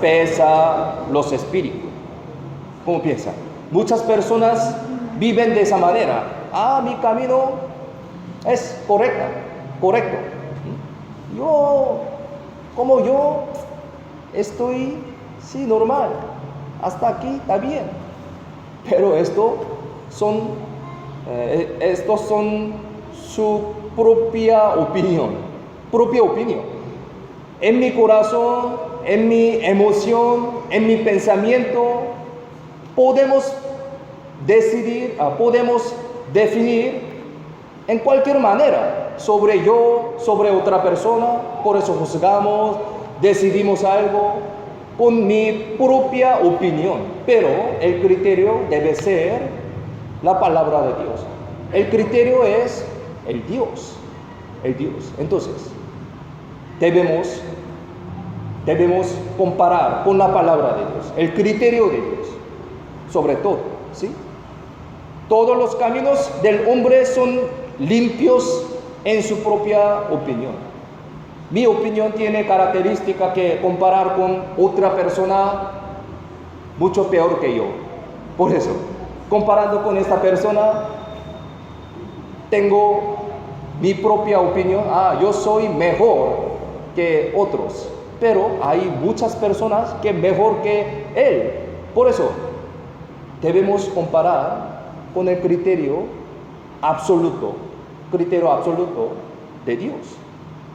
pesa los espíritus. ¿Cómo piensa? Muchas personas viven de esa manera. Mi camino es correcto. Yo estoy, sí, normal. Hasta aquí está bien. Pero estos son su propia opinión. En mi corazón, en mi emoción, en mi pensamiento, podemos decidir, podemos definir en cualquier manera sobre otra persona. Por eso juzgamos, decidimos algo con mi propia opinión. Pero el criterio debe ser la palabra de Dios. El criterio es el Dios. Entonces, debemos comparar con la palabra de Dios, el criterio de Dios, sobre todo, ¿sí? Todos los caminos del hombre son limpios en su propia opinión. Mi opinión tiene característica que comparar con otra persona mucho peor que yo. Por eso, comparando con esta persona, tengo mi propia opinión. Yo soy mejor que otros, pero hay muchas personas que mejor que él. Por eso, debemos comparar con el criterio absoluto de Dios.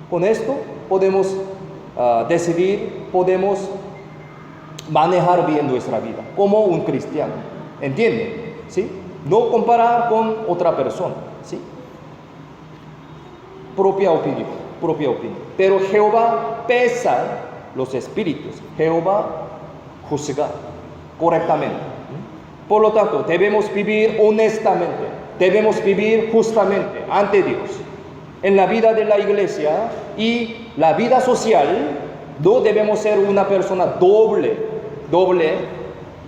Con esto podemos decidir, podemos manejar bien nuestra vida como un cristiano. ¿Entienden? ¿Sí? No comparar con otra persona, ¿sí? Propia opinión. Pero Jehová pesa los espíritus. Jehová juzga correctamente. Por lo tanto, debemos vivir honestamente, debemos vivir justamente ante Dios. En la vida de la iglesia y la vida social, no debemos ser una persona doble,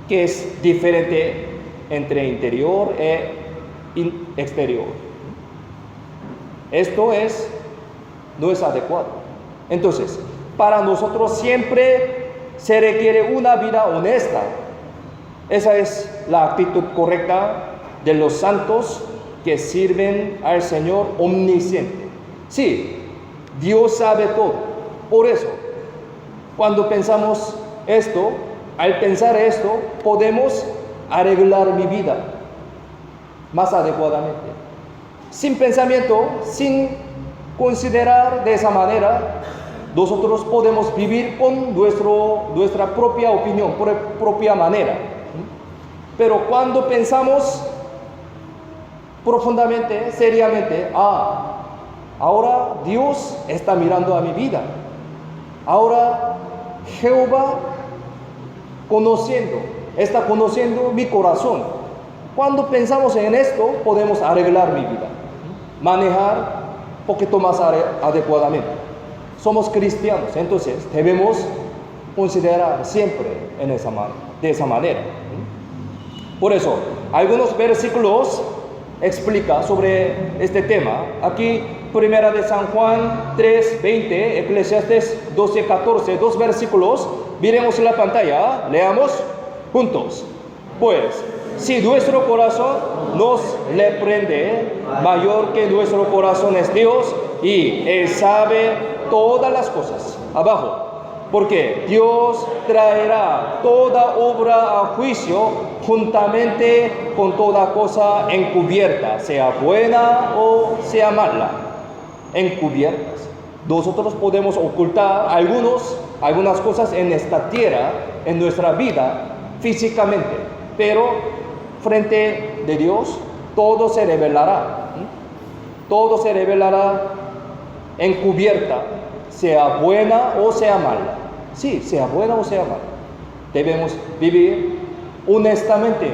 que es diferente entre interior e exterior. Esto no es adecuado. Entonces, para nosotros siempre se requiere una vida honesta. Esa es la actitud correcta de los santos que sirven al Señor omnisciente. Sí, Dios sabe todo. Por eso, cuando pensamos esto, al pensar esto, podemos arreglar mi vida más adecuadamente. Sin pensamiento, sin considerar de esa manera, nosotros podemos vivir con nuestra propia opinión, propia manera. Pero cuando pensamos profundamente, seriamente, ahora Dios está mirando a mi vida. Ahora Jehová está conociendo mi corazón. Cuando pensamos en esto, podemos arreglar mi vida, manejar un poquito más adecuadamente. Somos cristianos, entonces debemos considerar siempre de esa manera. Por eso, algunos versículos explica sobre este tema. Aquí, primera de San Juan 3:20, Eclesiastes 12:14, dos versículos. Miremos en la pantalla, leamos juntos. Pues, si nuestro corazón nos reprende, mayor que nuestro corazón es Dios, y Él sabe todas las cosas. Abajo. Porque Dios traerá toda obra a juicio juntamente con toda cosa encubierta, sea buena o sea mala. Encubiertas. Nosotros podemos ocultar algunas cosas en esta tierra, en nuestra vida, físicamente, pero frente de Dios todo se revelará. Todo se revelará encubierta, sea buena o sea mala. Sí, sea buena o sea mala. Debemos vivir honestamente,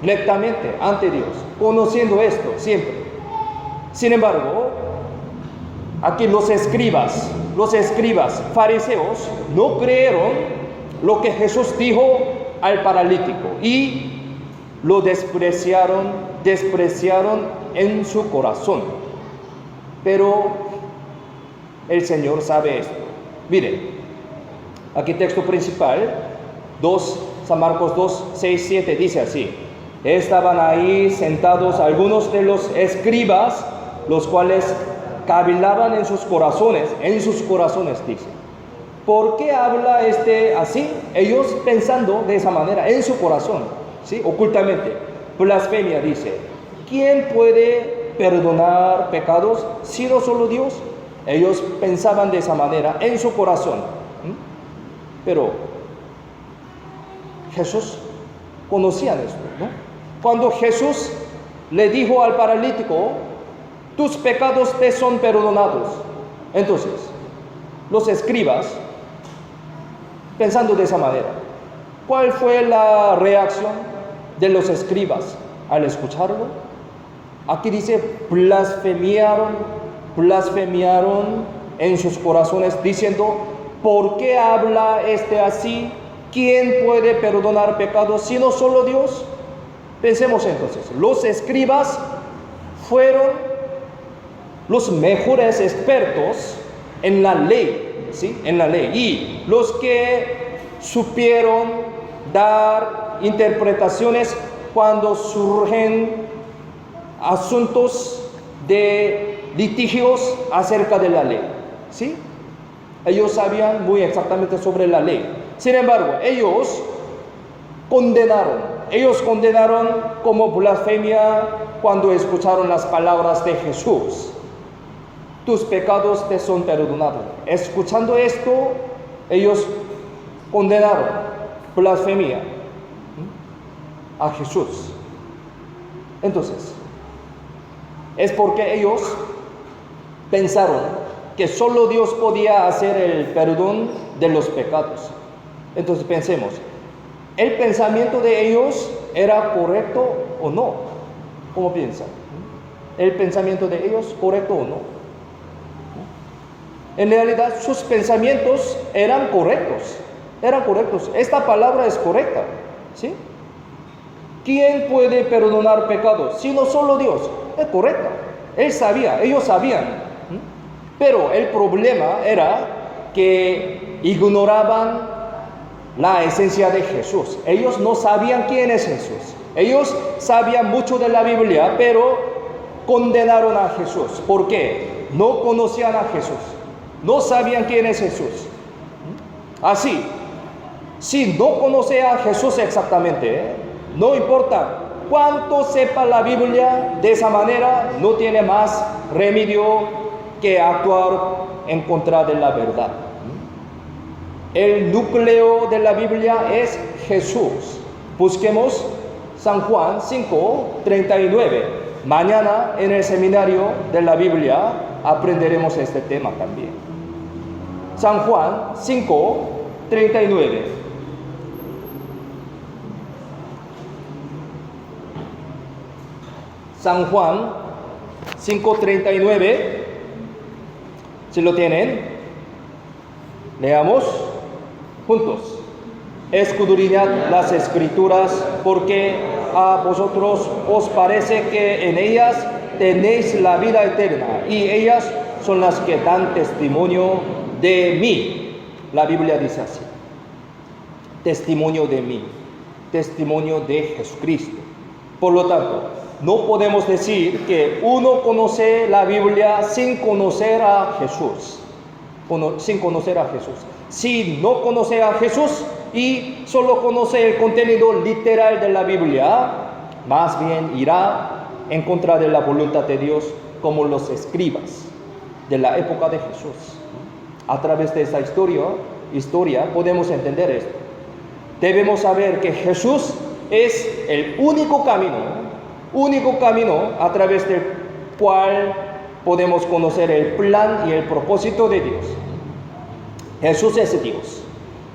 rectamente ante Dios, conociendo esto siempre. Sin embargo, aquí los escribas, fariseos, no creyeron lo que Jesús dijo al paralítico y lo despreciaron en su corazón. Pero el Señor sabe esto. Miren, aquí texto principal, San Marcos 2, 6, 7, dice así. Estaban ahí sentados algunos de los escribas, los cuales cavilaban en sus corazones, dice. ¿Por qué habla así? Ellos pensando de esa manera, en su corazón, ¿sí? Ocultamente. Blasfemia, dice. ¿Quién puede perdonar pecados sino solo Dios? Ellos pensaban de esa manera en su corazón. Pero Jesús conocía esto, ¿no? Cuando Jesús le dijo al paralítico, tus pecados te son perdonados. Entonces, los escribas, pensando de esa manera, ¿cuál fue la reacción de los escribas al escucharlo? Aquí dice, blasfemiaron en sus corazones, diciendo, ¿por qué habla este así? ¿Quién puede perdonar pecados sino solo Dios? Pensemos entonces, los escribas fueron los mejores expertos en la ley, ¿sí? En la ley. Y los que supieron dar interpretaciones cuando surgen asuntos de litigios acerca de la ley, ¿sí? Ellos sabían muy exactamente sobre la ley. Sin embargo, ellos condenaron como blasfemia cuando escucharon las palabras de Jesús. Tus pecados te son perdonados. Escuchando esto, ellos condenaron blasfemia a Jesús. Entonces, es porque ellos pensaron que solo Dios podía hacer el perdón de los pecados. Entonces pensemos, ¿el pensamiento de ellos era correcto o no? ¿Cómo piensan? ¿El pensamiento de ellos correcto o no? En realidad sus pensamientos eran correctos. Esta palabra es correcta, ¿sí? ¿Quién puede perdonar pecados sino solo Dios? Es correcta. Ellos sabían. Pero el problema era que ignoraban la esencia de Jesús. Ellos no sabían quién es Jesús. Ellos sabían mucho de la Biblia, pero condenaron a Jesús. ¿Por qué? No conocían a Jesús. No sabían quién es Jesús. Así, si no conoce a Jesús exactamente, no importa cuánto sepa la Biblia, de esa manera no tiene más remedio que actuar en contra de la verdad. El núcleo de la Biblia es Jesús. Busquemos San Juan 5:39. Mañana en el seminario de la Biblia aprenderemos este tema también. San Juan 5:39. San Juan 5:39. Si lo tienen, leamos juntos. Escudriñad las Escrituras, porque a vosotros os parece que en ellas tenéis la vida eterna, y ellas son las que dan testimonio de mí. La Biblia dice así: testimonio de mí, testimonio de Jesucristo. Por lo tanto, no podemos decir que uno conoce la Biblia sin conocer a Jesús. Si no conoce a Jesús y solo conoce el contenido literal de la Biblia, más bien irá en contra de la voluntad de Dios, como los escribas de la época de Jesús. A través de esta historia podemos entender esto. Debemos saber que Jesús es el único camino a través del cual podemos conocer el plan y el propósito de Dios. Jesús es Dios.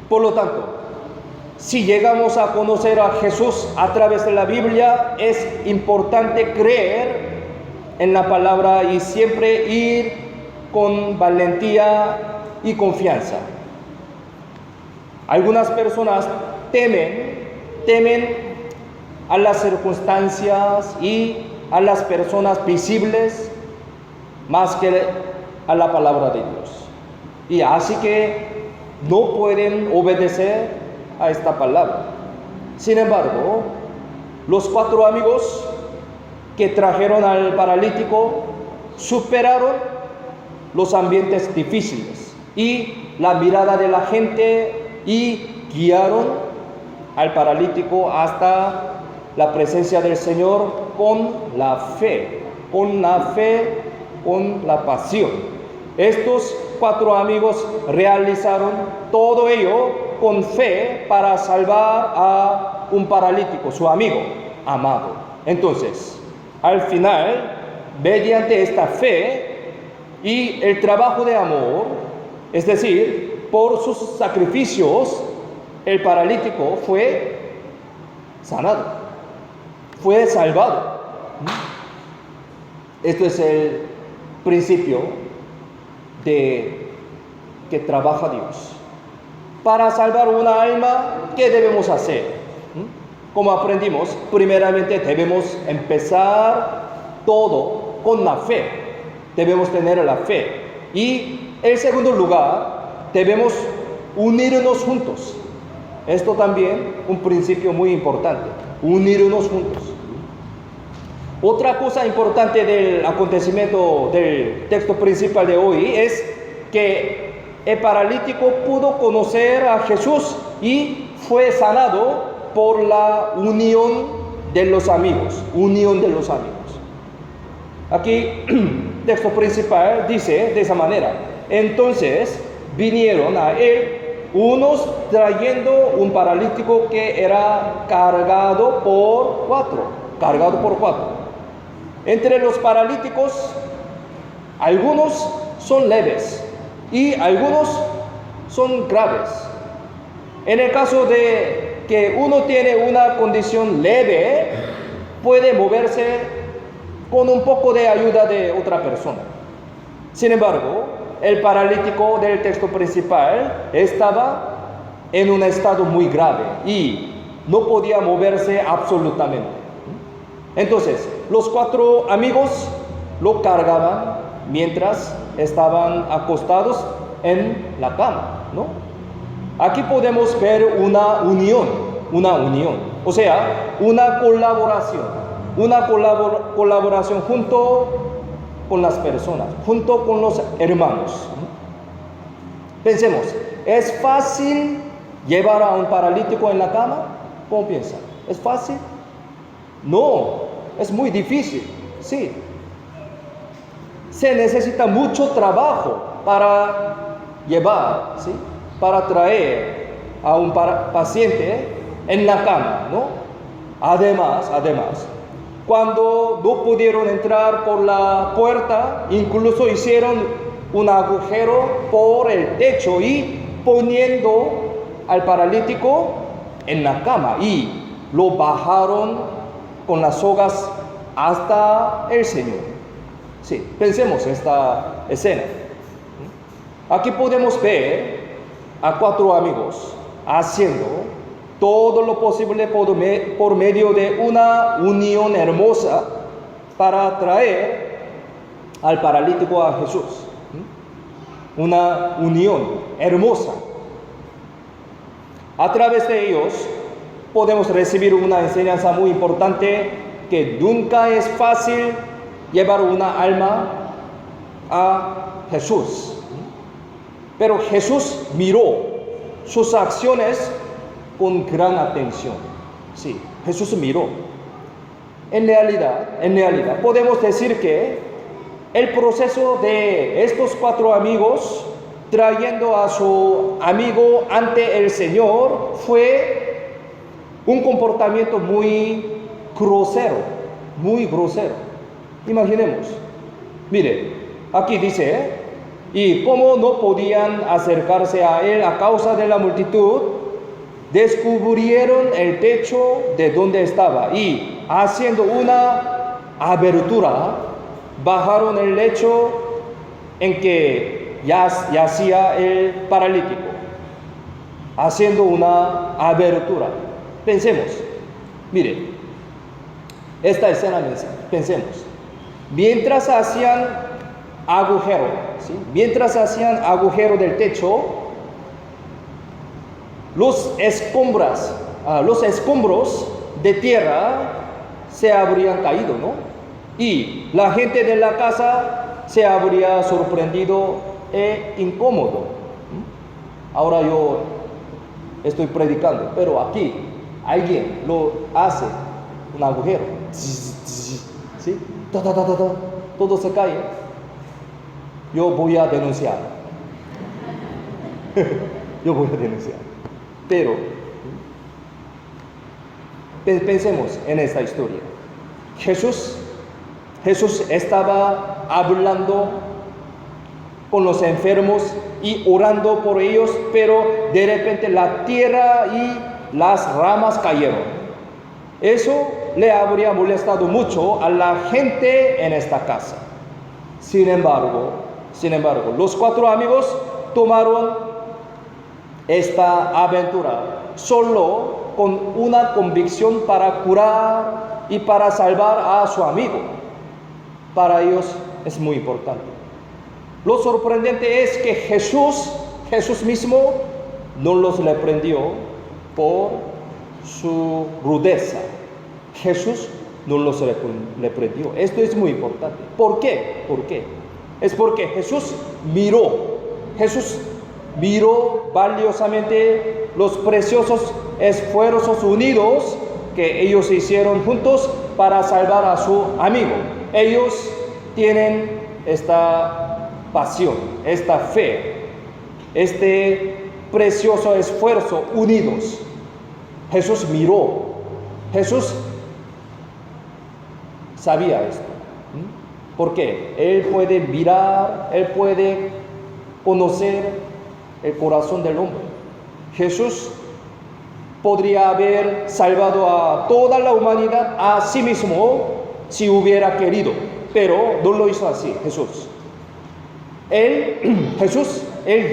Por lo tanto, si llegamos a conocer a Jesús a través de la Biblia, es importante creer en la palabra y siempre ir con valentía y confianza. Algunas personas temen a las circunstancias y a las personas visibles más que a la palabra de Dios. Y así que no pueden obedecer a esta palabra. Sin embargo, los 4 amigos que trajeron al paralítico superaron los ambientes difíciles y la mirada de la gente y guiaron al paralítico hasta la presencia del Señor con la fe, con la pasión. Estos 4 amigos realizaron todo ello con fe para salvar a un paralítico, su amigo amado. Entonces, al final, mediante esta fe y el trabajo de amor, es decir, por sus sacrificios, el paralítico fue sanado, fue salvado. Esto es el principio de que trabaja Dios. Para salvar una alma, ¿qué debemos hacer? Como aprendimos, primeramente debemos empezar todo con la fe. Debemos tener la fe. Y en segundo lugar, debemos unirnos juntos. Esto también un principio muy importante, unirnos juntos. Otra cosa importante del acontecimiento del texto principal de hoy es que el paralítico pudo conocer a Jesús y fue sanado por la unión de los amigos, unión de los amigos. Aquí, texto principal dice de esa manera: entonces vinieron a él unos trayendo un paralítico que era cargado por cuatro. Entre los paralíticos, algunos son leves y algunos son graves. En el caso de que uno tiene una condición leve, puede moverse con un poco de ayuda de otra persona. Sin embargo, el paralítico del texto principal estaba en un estado muy grave y no podía moverse absolutamente. Entonces, los 4 amigos lo cargaban mientras estaban acostados en la cama, ¿no? Aquí podemos ver una unión, o sea, una colaboración junto con las personas, junto con los hermanos. Pensemos, ¿es fácil llevar a un paralítico en la cama? ¿Cómo piensan? ¿Es fácil? No, es muy difícil, sí. Se necesita mucho trabajo para llevar, ¿sí? Para traer a un paciente en la cama, ¿no? Además, cuando no pudieron entrar por la puerta, incluso hicieron un agujero por el techo y poniendo al paralítico en la cama y lo bajaron con las sogas hasta el Señor. Sí, pensemos esta escena. Aquí podemos ver a 4 amigos haciendo todo lo posible por medio de una unión hermosa para traer al paralítico a Jesús. Una unión hermosa. A través de ellos podemos recibir una enseñanza muy importante, que nunca es fácil llevar una alma a Jesús. Pero Jesús miró sus acciones con gran atención. Sí, Jesús miró. En realidad, podemos decir que el proceso de estos 4 amigos trayendo a su amigo ante el Señor fue un comportamiento muy grosero. Imaginemos. Mire, aquí dice, y como no podían acercarse a él a causa de la multitud, descubrieron el techo de donde estaba y, haciendo una abertura, bajaron el lecho en que yacía el paralítico, haciendo una abertura. Pensemos, mire, esta escena, pensemos, mientras hacían agujero, ¿sí? Mientras hacían agujero del techo, los escombros de tierra se habrían caído, ¿no? Y la gente de la casa se habría sorprendido e incómodo. Ahora yo estoy predicando, pero aquí alguien lo hace un agujero, ¿sí? Todo se cae. Yo voy a denunciar. Pero pensemos en esta historia. Jesús estaba hablando con los enfermos y orando por ellos, pero de repente la tierra y las ramas cayeron. Eso le habría molestado mucho a la gente en esta casa. Sin embargo, los 4 amigos tomaron esta aventura solo con una convicción para curar y para salvar a su amigo. Para ellos es muy importante. Lo sorprendente es que Jesús mismo no los reprendió por su rudeza. Jesús no los reprendió. Esto es muy importante. ¿Por qué? Es porque Jesús miró valiosamente los preciosos esfuerzos unidos que ellos hicieron juntos para salvar a su amigo. Ellos tienen esta pasión, esta fe, este precioso esfuerzo unidos. Jesús miró, Jesús sabía esto. ¿Por qué? Él puede mirar, Él puede conocer el corazón del hombre. Jesús podría haber salvado a toda la humanidad a sí mismo si hubiera querido, pero no lo hizo así, Jesús. Él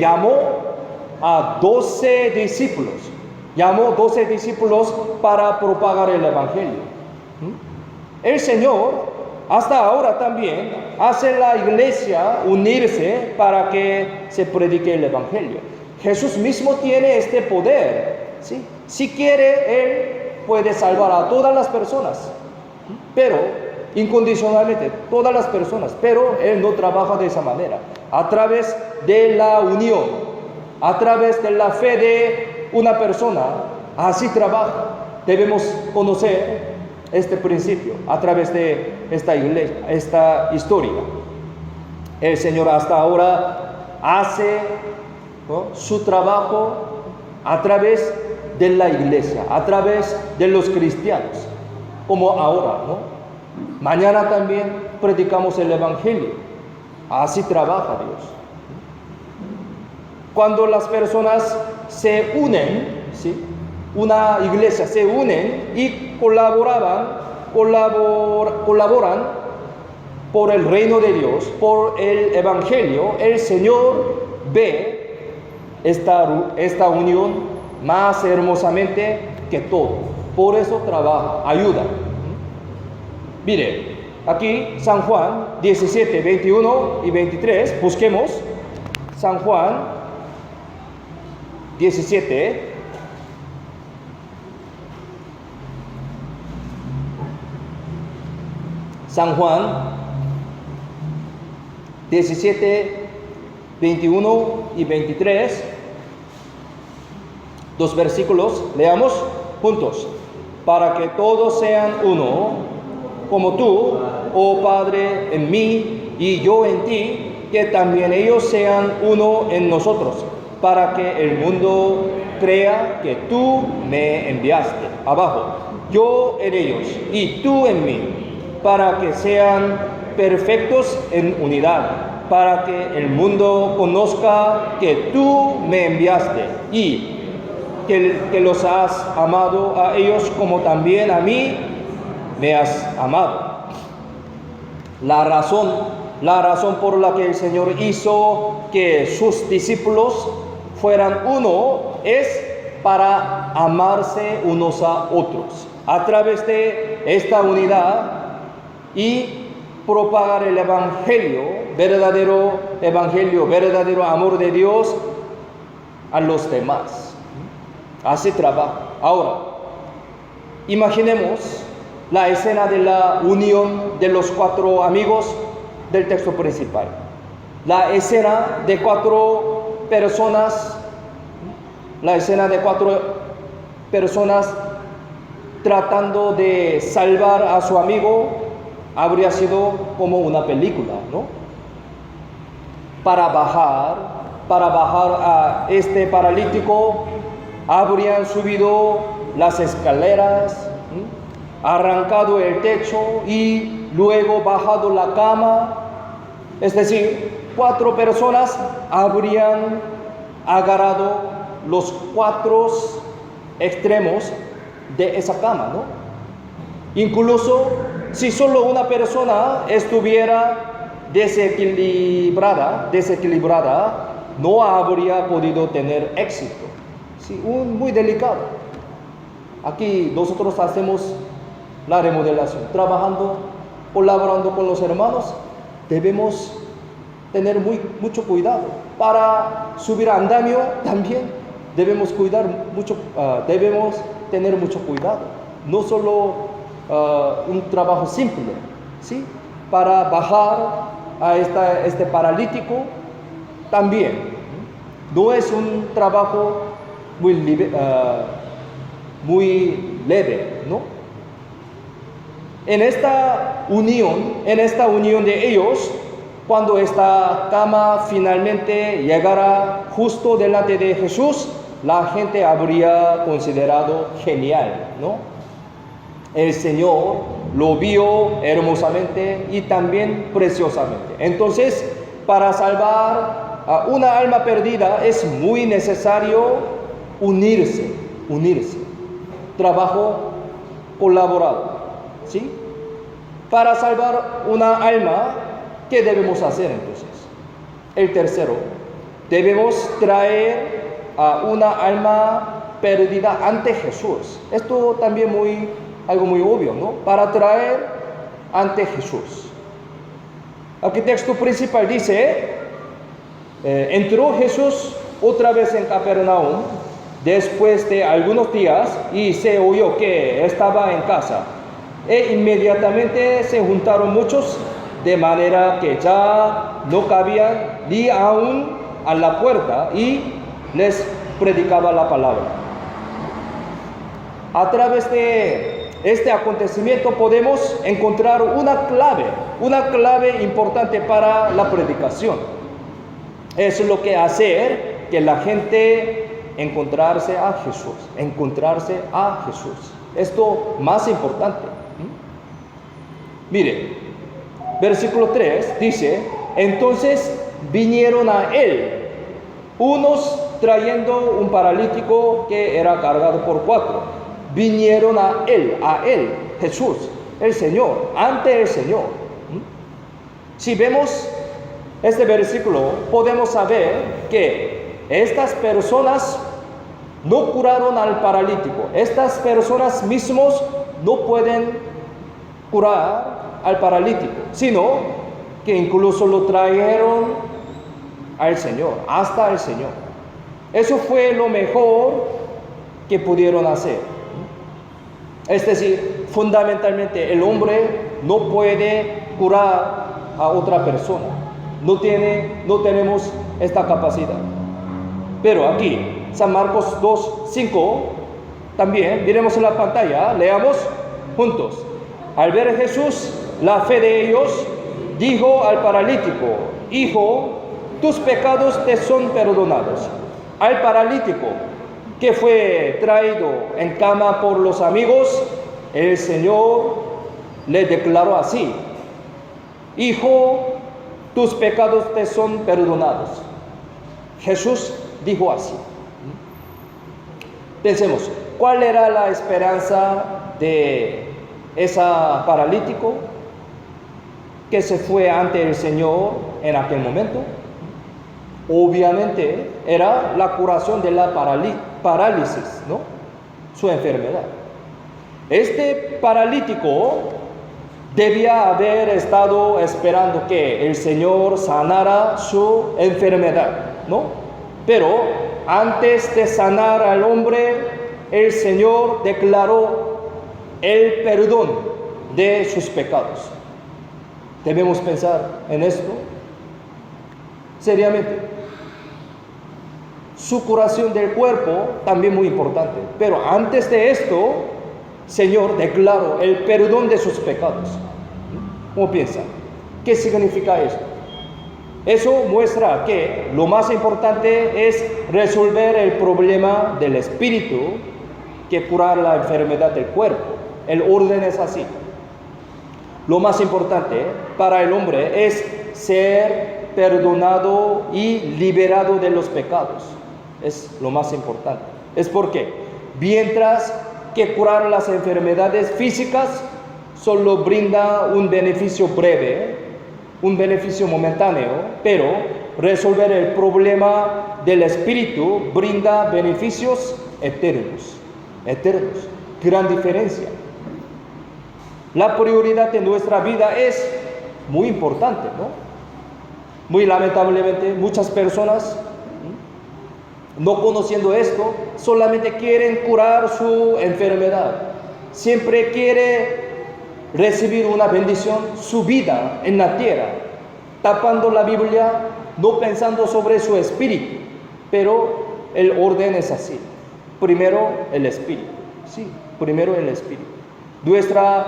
llamó a 12 discípulos para propagar el Evangelio. El Señor hasta ahora también hace la iglesia unirse para que se predique el Evangelio. Jesús mismo tiene este poder, ¿sí? Si quiere, Él puede salvar a todas las personas, pero incondicionalmente, todas las personas, pero Él no trabaja de esa manera. A través de la unión, a través de la fe de una persona, así trabaja. Debemos conocer este principio a través de esta iglesia, esta historia. El Señor hasta ahora hace, ¿no?, su trabajo a través de la iglesia, a través de los cristianos, como ahora, ¿no? Mañana también predicamos el Evangelio. Así trabaja Dios. Cuando las personas se unen, ¿sí?, una iglesia se unen y colaboran por el reino de Dios, por el Evangelio, el Señor ve esta unión más hermosamente que todo. Por eso trabaja, ayuda. Mire, aquí San Juan 17, 21 y 23, busquemos San Juan 17, San Juan 17, 21 y 23, 2 versículos, leamos juntos. Para que todos sean uno, como tú, oh Padre, en mí y yo en ti, que también ellos sean uno en nosotros, para que el mundo crea que tú me enviaste. Abajo, yo en ellos y tú en mí, para que sean perfectos en unidad, para que el mundo conozca que tú me enviaste y que los has amado a ellos como también a mí me has amado. La razón por la que el Señor hizo que sus discípulos fueran uno es para amarse unos a otros. A través de esta unidad y propagar el verdadero amor de Dios a los demás. Así trabaja. Ahora, imaginemos la escena de la unión de los 4 amigos del texto principal. La escena de 4 personas, tratando de salvar a su amigo, habría sido como una película, ¿no? Para bajar a este paralítico, habrían subido las escaleras, arrancado el techo y luego bajado la cama. Es decir, 4 personas habrían agarrado los 4 extremos de esa cama, ¿no? Incluso si solo una persona estuviera desequilibrada, no habría podido tener éxito. Sí, muy delicado. Aquí nosotros hacemos la remodelación, trabajando, colaborando con los hermanos. Debemos tener mucho cuidado. Para subir andamio también debemos debemos tener mucho cuidado. No solo un trabajo simple, ¿sí? Para bajar a este paralítico también. No es un trabajo muy leve, ¿no? En esta unión de ellos, cuando esta cama finalmente llegara justo delante de Jesús, la gente habría considerado genial, ¿no? El Señor lo vio hermosamente y también preciosamente. Entonces, para salvar a una alma perdida es muy necesario unirse. Trabajo colaborado, ¿sí? Para salvar una alma, ¿qué debemos hacer entonces? El tercero, debemos traer a una alma perdida ante Jesús. Esto también algo muy obvio, ¿no? Para traer ante Jesús. Aquí el texto principal dice, entró Jesús otra vez en Capernaum después de algunos días y se oyó que estaba en casa. E inmediatamente se juntaron muchos, de manera que ya no cabían ni aún a la puerta, y les predicaba la palabra. A través de este acontecimiento podemos encontrar una clave importante para la predicación. Es lo que hacer que la gente encontrarse a Jesús. Esto más importante. Mire, versículo 3 dice, entonces vinieron a él, unos trayendo un paralítico que era cargado por 4. Vinieron a él, Jesús, el Señor, ante el Señor. Si vemos este versículo, podemos saber que estas personas no curaron al paralítico. Estas personas mismos no pueden curar al paralítico, sino que incluso lo trajeron al Señor, hasta el Señor. Eso fue lo mejor que pudieron hacer. Es decir, fundamentalmente el hombre no puede curar a otra persona. No tenemos esta capacidad. Pero aquí, San Marcos 2:5, también miremos en la pantalla, leamos juntos. Al ver Jesús la fe de ellos, dijo al paralítico, hijo, tus pecados te son perdonados. Al paralítico que fue traído en cama por los amigos, el Señor le declaró así, hijo, tus pecados te son perdonados. Jesús dijo así. Pensemos, ¿cuál era la esperanza de ese paralítico que se fue ante el Señor en aquel momento? Obviamente era la curación de la parálisis, ¿no? Su enfermedad. Este paralítico debía haber estado esperando que el Señor sanara su enfermedad, ¿no? Pero antes de sanar al hombre, el Señor declaró el perdón de sus pecados. Debemos pensar en esto seriamente. Su curación del cuerpo también muy importante. Pero antes de esto, Señor declaró el perdón de sus pecados. ¿Cómo piensa? ¿Qué significa esto? Eso muestra que lo más importante es resolver el problema del espíritu que curar la enfermedad del cuerpo. El orden es así. Lo más importante para el hombre es ser perdonado y liberado de los pecados. Es lo más importante. Es porque mientras que curar las enfermedades físicas solo brinda un beneficio breve, un beneficio momentáneo, pero resolver el problema del espíritu brinda beneficios eternos. Eternos. Gran diferencia. La prioridad de nuestra vida es muy importante, ¿no? Muy lamentablemente, muchas personas, no conociendo esto, solamente quieren curar su enfermedad. Siempre quiere recibir una bendición, su vida en la tierra, tapando la Biblia, no pensando sobre su espíritu. Pero el orden es así. Primero el espíritu. Sí, primero el espíritu. Nuestra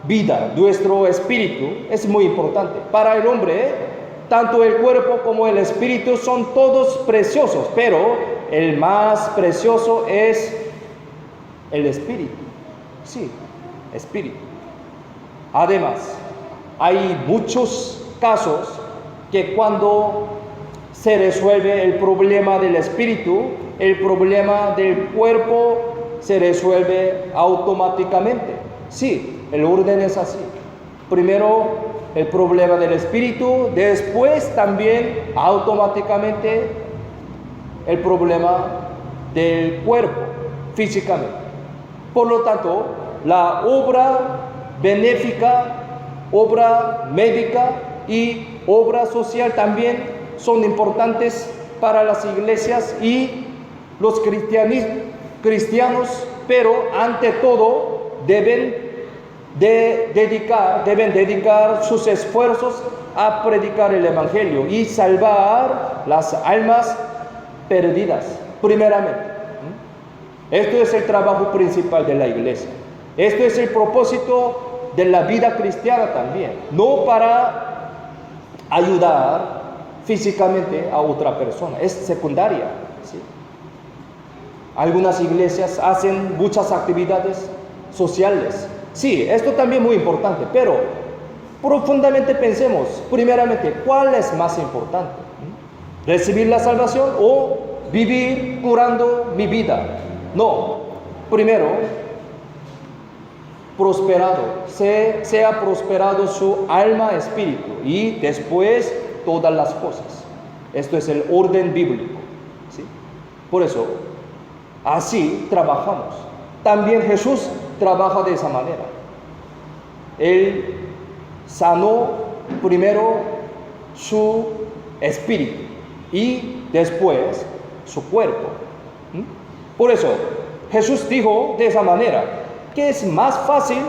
vida, nuestro espíritu es muy importante. Para el hombre, tanto el cuerpo como el espíritu son todos preciosos, pero el más precioso es el espíritu. Sí, espíritu. Además, hay muchos casos que cuando se resuelve el problema del espíritu, el problema del cuerpo se resuelve automáticamente. Sí, el orden es así. Primero el problema del espíritu, después también automáticamente el problema del cuerpo, físicamente. Por lo tanto, la obra benéfica, obra médica y obra social también son importantes para las iglesias y los cristianos, pero ante todo deben dedicar sus esfuerzos a predicar el evangelio y salvar las almas perdidas, primeramente. Esto es el trabajo principal de la iglesia. Esto es el propósito de la vida cristiana también, no para ayudar físicamente a otra persona, es secundaria, ¿sí? Algunas iglesias hacen muchas actividades sociales. Sí, esto también es muy importante, pero profundamente pensemos, primeramente, ¿cuál es más importante? ¿Recibir la salvación o vivir curando mi vida? No, primero, sea prosperado su alma, espíritu, y después todas las cosas. Esto es el orden bíblico, ¿sí? Por eso, así trabajamos. También Jesús trabaja de esa manera. Él sanó primero su espíritu y después su cuerpo. Por eso Jesús dijo de esa manera que es más fácil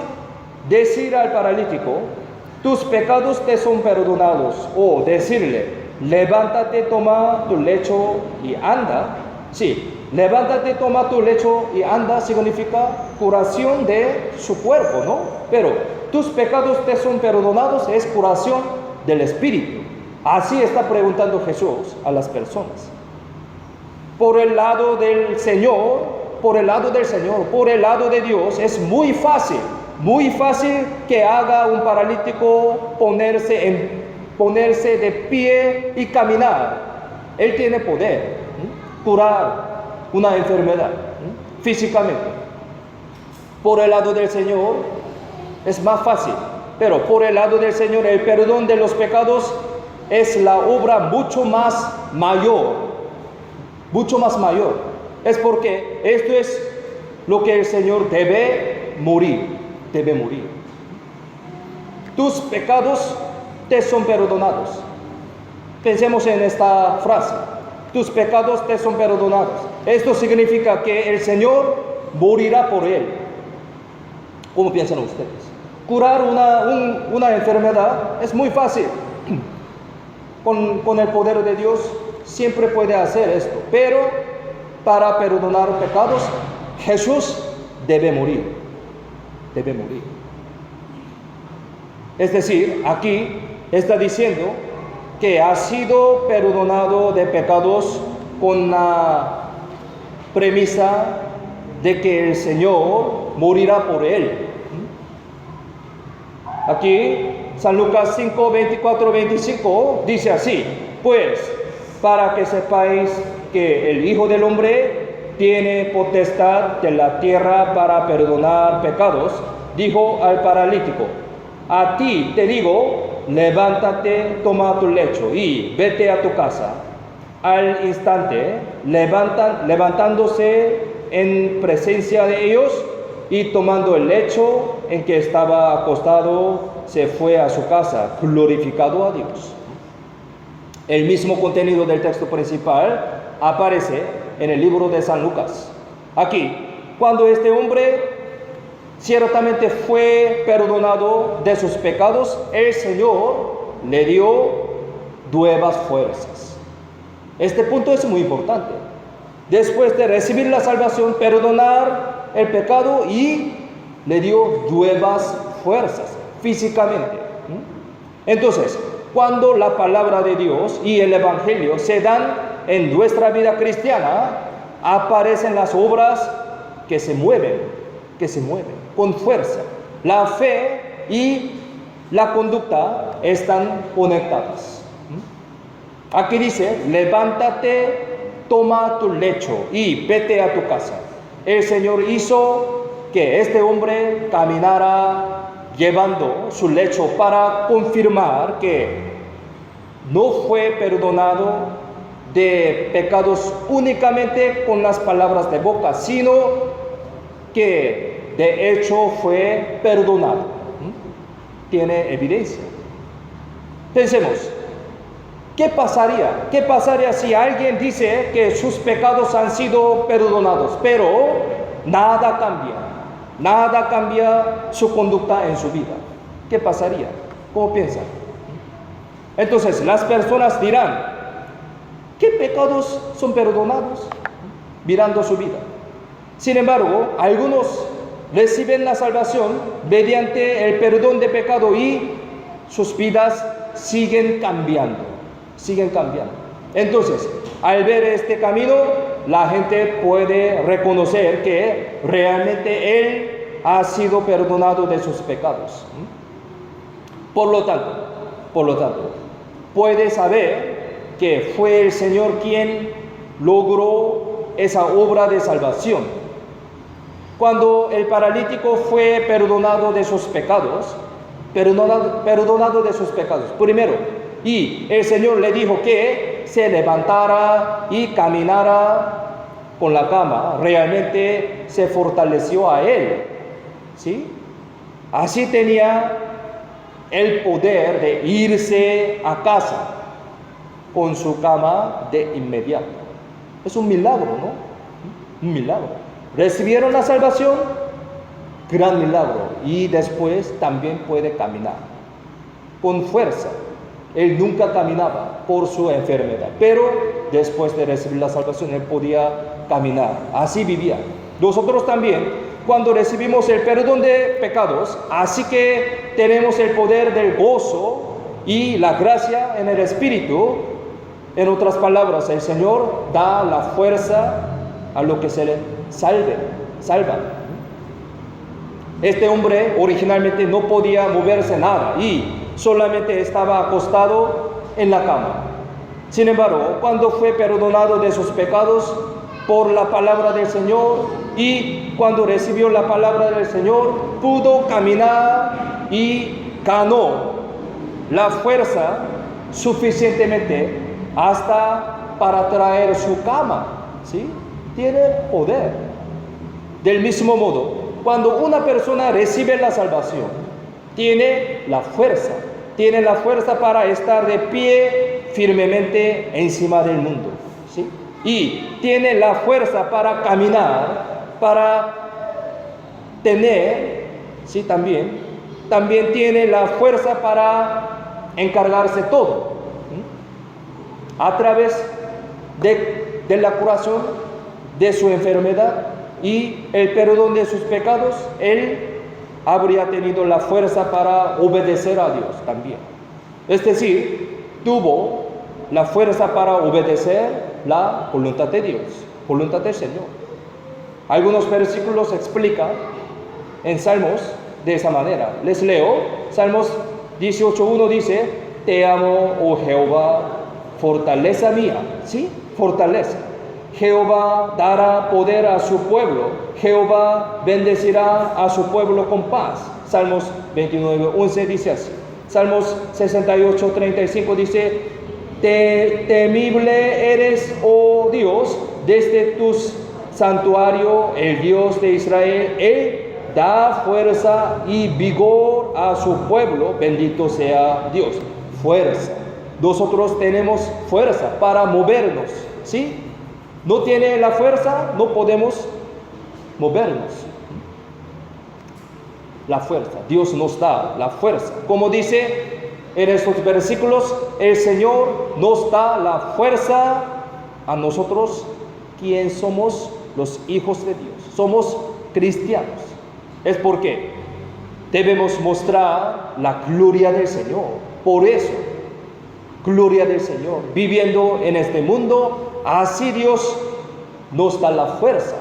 decir al paralítico: tus pecados te son perdonados, o decirle: levántate, toma tu lecho y anda. Sí, levántate, toma tu lecho y anda significa curación de su cuerpo, ¿no? Pero tus pecados te son perdonados es curación del espíritu. Así está preguntando Jesús a las personas. Por el lado del Señor, por el lado de Dios, es muy fácil que haga un paralítico ponerse de pie y caminar. Él tiene poder curar una enfermedad físicamente. Por el lado del Señor es más fácil, pero por el lado del Señor el perdón de los pecados es la obra mucho más mayor. Es porque esto es lo que el Señor debe morir. Tus pecados te son perdonados. Pensemos en esta frase: tus pecados te son perdonados. Esto significa que el Señor morirá por él. ¿Cómo piensan ustedes? Curar una enfermedad es muy fácil. Con el poder de Dios siempre puede hacer esto. Pero para perdonar pecados, Jesús debe morir. Es decir, aquí está diciendo que ha sido perdonado de pecados con la premisa de que el Señor morirá por él. Aquí San Lucas 5, 24, 25 dice así: pues para que sepáis que el Hijo del Hombre tiene potestad de la tierra para perdonar pecados, dijo al paralítico: a ti te digo, levántate, toma tu lecho y vete a tu casa. Al instante, levantándose en presencia de ellos y tomando el lecho en que estaba acostado, se fue a su casa, glorificado a Dios. El mismo contenido del texto principal aparece en el libro de San Lucas. Aquí, cuando este hombre ciertamente fue perdonado de sus pecados, el Señor le dio nuevas fuerzas. Este punto es muy importante. Después de recibir la salvación, perdonar el pecado, y le dio nuevas fuerzas físicamente. Entonces, cuando la palabra de Dios y el Evangelio se dan en nuestra vida cristiana, aparecen las obras que se mueven con fuerza. La fe y la conducta están conectadas. Aquí dice: levántate, toma tu lecho y vete a tu casa. El Señor hizo que este hombre caminara llevando su lecho para confirmar que no fue perdonado de pecados únicamente con las palabras de boca, sino que de hecho fue perdonado. Tiene evidencia. Pensemos, ¿qué pasaría si alguien dice que sus pecados han sido perdonados, pero nada cambia su conducta en su vida? ¿Qué pasaría? ¿Cómo piensan? Entonces las personas dirán: ¿qué pecados son perdonados? Mirando su vida. Sin embargo, algunos reciben la salvación mediante el perdón de pecado y sus vidas siguen cambiando. Entonces, al ver este camino, la gente puede reconocer que realmente él ha sido perdonado de sus pecados. Por lo tanto, puede saber que fue el Señor quien logró esa obra de salvación. Cuando el paralítico fue perdonado de sus pecados, primero, y el Señor le dijo que se levantara y caminara con la cama, realmente se fortaleció a él, ¿sí? Así tenía el poder de irse a casa con su cama de inmediato. Es un milagro, ¿no? Un milagro. Recibieron la salvación, gran milagro, y después también puede caminar con fuerza. Él nunca caminaba por su enfermedad, pero después de recibir la salvación, él podía caminar. Así vivía. Nosotros también, cuando recibimos el perdón de pecados, así que tenemos el poder del gozo y la gracia en el Espíritu. En otras palabras, el Señor da la fuerza a lo que se le salva. Este hombre originalmente no podía moverse nada y solamente estaba acostado en la cama. Sin embargo, cuando fue perdonado de sus pecados por la palabra del Señor y cuando recibió la palabra del Señor, pudo caminar y ganó la fuerza suficientemente hasta para traer su cama, ¿sí? Tiene poder. Del mismo modo, cuando una persona recibe la salvación, tiene la fuerza para estar de pie firmemente encima del mundo, ¿sí? Y tiene la fuerza para caminar, para tener, ¿sí? También tiene la fuerza para encargarse todo, ¿sí? A través de la curación de su enfermedad y el perdón de sus pecados, él habría tenido la fuerza para obedecer a Dios también. Es decir, tuvo la fuerza para obedecer la voluntad de Dios, voluntad del Señor. Algunos versículos explican en Salmos de esa manera. Les leo. Salmos 18:1 dice: te amo, oh Jehová, fortaleza mía. ¿Sí? Fortaleza. Jehová dará poder a su pueblo. Jehová bendecirá a su pueblo con paz. Salmos 29:11 dice así. Salmos 68:35 dice: Temible eres, oh Dios, desde tu santuario, el Dios de Israel. Él da fuerza y vigor a su pueblo. Bendito sea Dios. Fuerza. Nosotros tenemos fuerza para movernos, ¿sí? No tiene la fuerza, no podemos movernos. La fuerza, Dios nos da la fuerza. Como dice en estos versículos, el Señor nos da la fuerza a nosotros, quien somos los hijos de Dios. Somos cristianos. Es porque debemos mostrar la gloria del Señor. Por eso, gloria del Señor. Viviendo en este mundo, así Dios nos da la fuerza.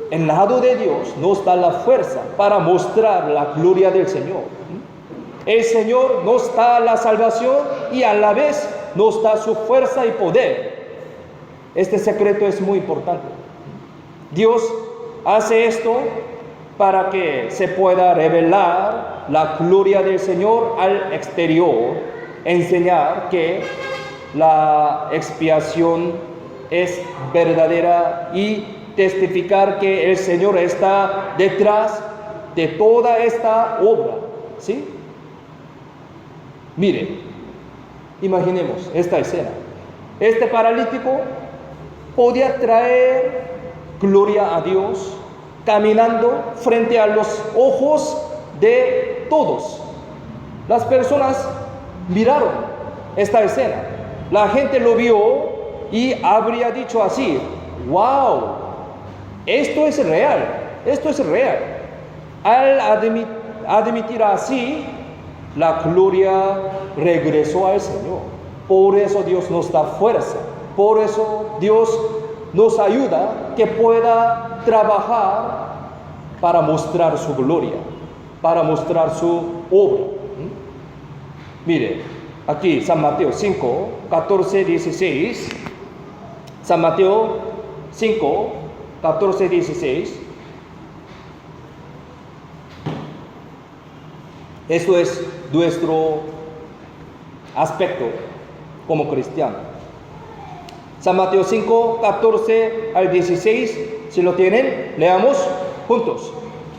El lado de Dios nos da la fuerza para mostrar la gloria del Señor. El Señor nos da la salvación y a la vez nos da su fuerza y poder. Este secreto es muy importante. Dios hace esto para que se pueda revelar la gloria del Señor al exterior, enseñar que la expiación es verdadera y testificar que el Señor está detrás de toda esta obra, ¿sí? Mire, imaginemos esta escena. Este paralítico podía traer gloria a Dios caminando frente a los ojos de todos. Las personas miraron esta escena. La gente lo vio y habría dicho así: wow, esto es real, esto es real. Al admitir así, la gloria regresó al Señor. Por eso Dios nos da fuerza, por eso Dios nos ayuda que pueda trabajar para mostrar su gloria, para mostrar su obra. Mire, aquí San Mateo 5, 14, 16. San Mateo 5, 14, 16. Esto es nuestro aspecto como cristiano. San Mateo 5, 14 al 16. Si lo tienen, leamos juntos.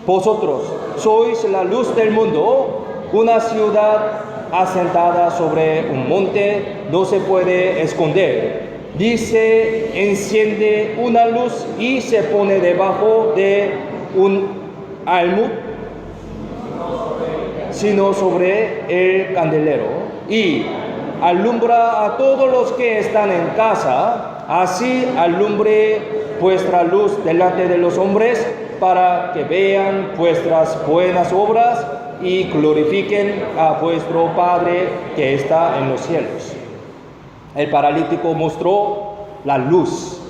Vosotros sois la luz del mundo. Una ciudad asentada sobre un monte no se puede esconder. Dice, enciende una luz y se pone debajo de un almud, sino sobre el candelero, y alumbra a todos los que están en casa. Así alumbre vuestra luz delante de los hombres, para que vean vuestras buenas obras y glorifiquen a vuestro Padre que está en los cielos. El paralítico mostró la luz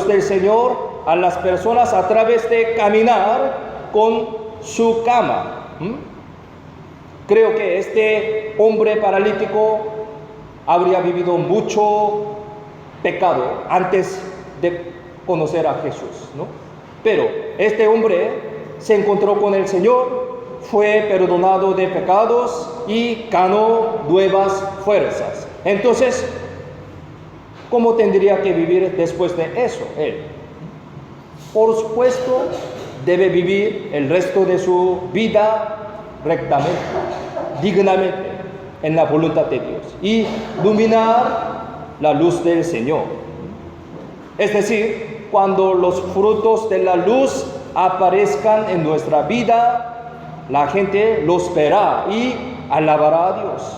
del Señor a las personas a través de caminar con su cama. Creo que este hombre paralítico habría vivido mucho pecado antes de conocer a Jesús, ¿no? Pero este hombre se encontró con el Señor, fue perdonado de pecados y ganó nuevas fuerzas. Entonces, ¿cómo tendría que vivir después de eso él? Por supuesto, debe vivir el resto de su vida rectamente, dignamente, en la voluntad de Dios, y iluminar la luz del Señor. Es decir, cuando los frutos de la luz aparezcan en nuestra vida, la gente los verá y alabará a Dios.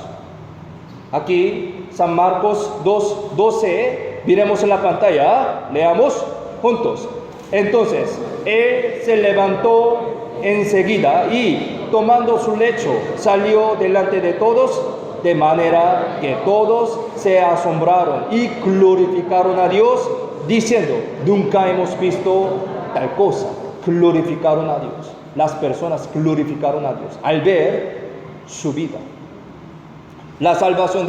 Aquí, San Marcos 2:12, miremos en la pantalla, leamos juntos. Entonces, él se levantó enseguida y, tomando su lecho, salió delante de todos, de manera que todos se asombraron y glorificaron a Dios, diciendo, nunca hemos visto tal cosa. Glorificaron a Dios. Las personas glorificaron a Dios al ver su vida. La salvación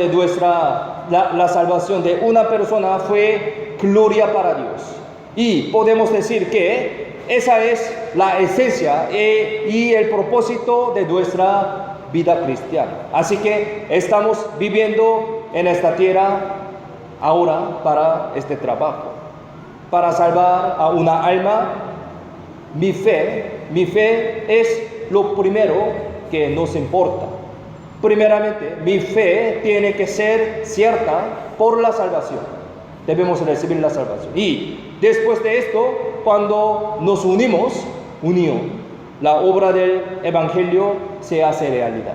la salvación de una persona fue gloria para Dios. Y podemos decir que esa es la esencia y el propósito de nuestra vida cristiana. Así que estamos viviendo en esta tierra ahora para este trabajo, para salvar a una alma. Mi fe es lo primero que nos importa. Primeramente, mi fe tiene que ser cierta por la salvación. Debemos recibir la salvación. Y después de esto, cuando nos unimos, la obra del Evangelio se hace realidad.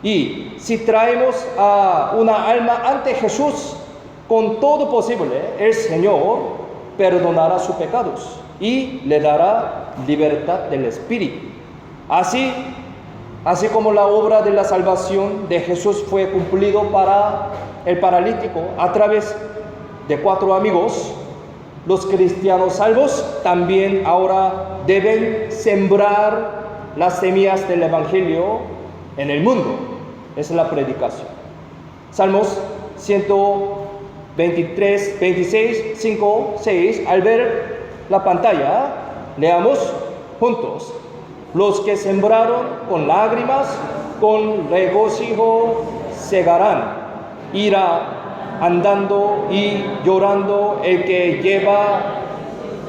Y si traemos a una alma ante Jesús, con todo posible, el Señor perdonará sus pecados y le dará libertad del espíritu. Así como la obra de la salvación de Jesús fue cumplido para el paralítico a través de 4 amigos, los cristianos salvos también ahora deben sembrar las semillas del Evangelio en el mundo. Esa es la predicación. Salmos 123, 26, 5, 6. Al ver la pantalla, leamos juntos. Los que sembraron con lágrimas, con regocijo segarán. Irá andando y llorando el que lleva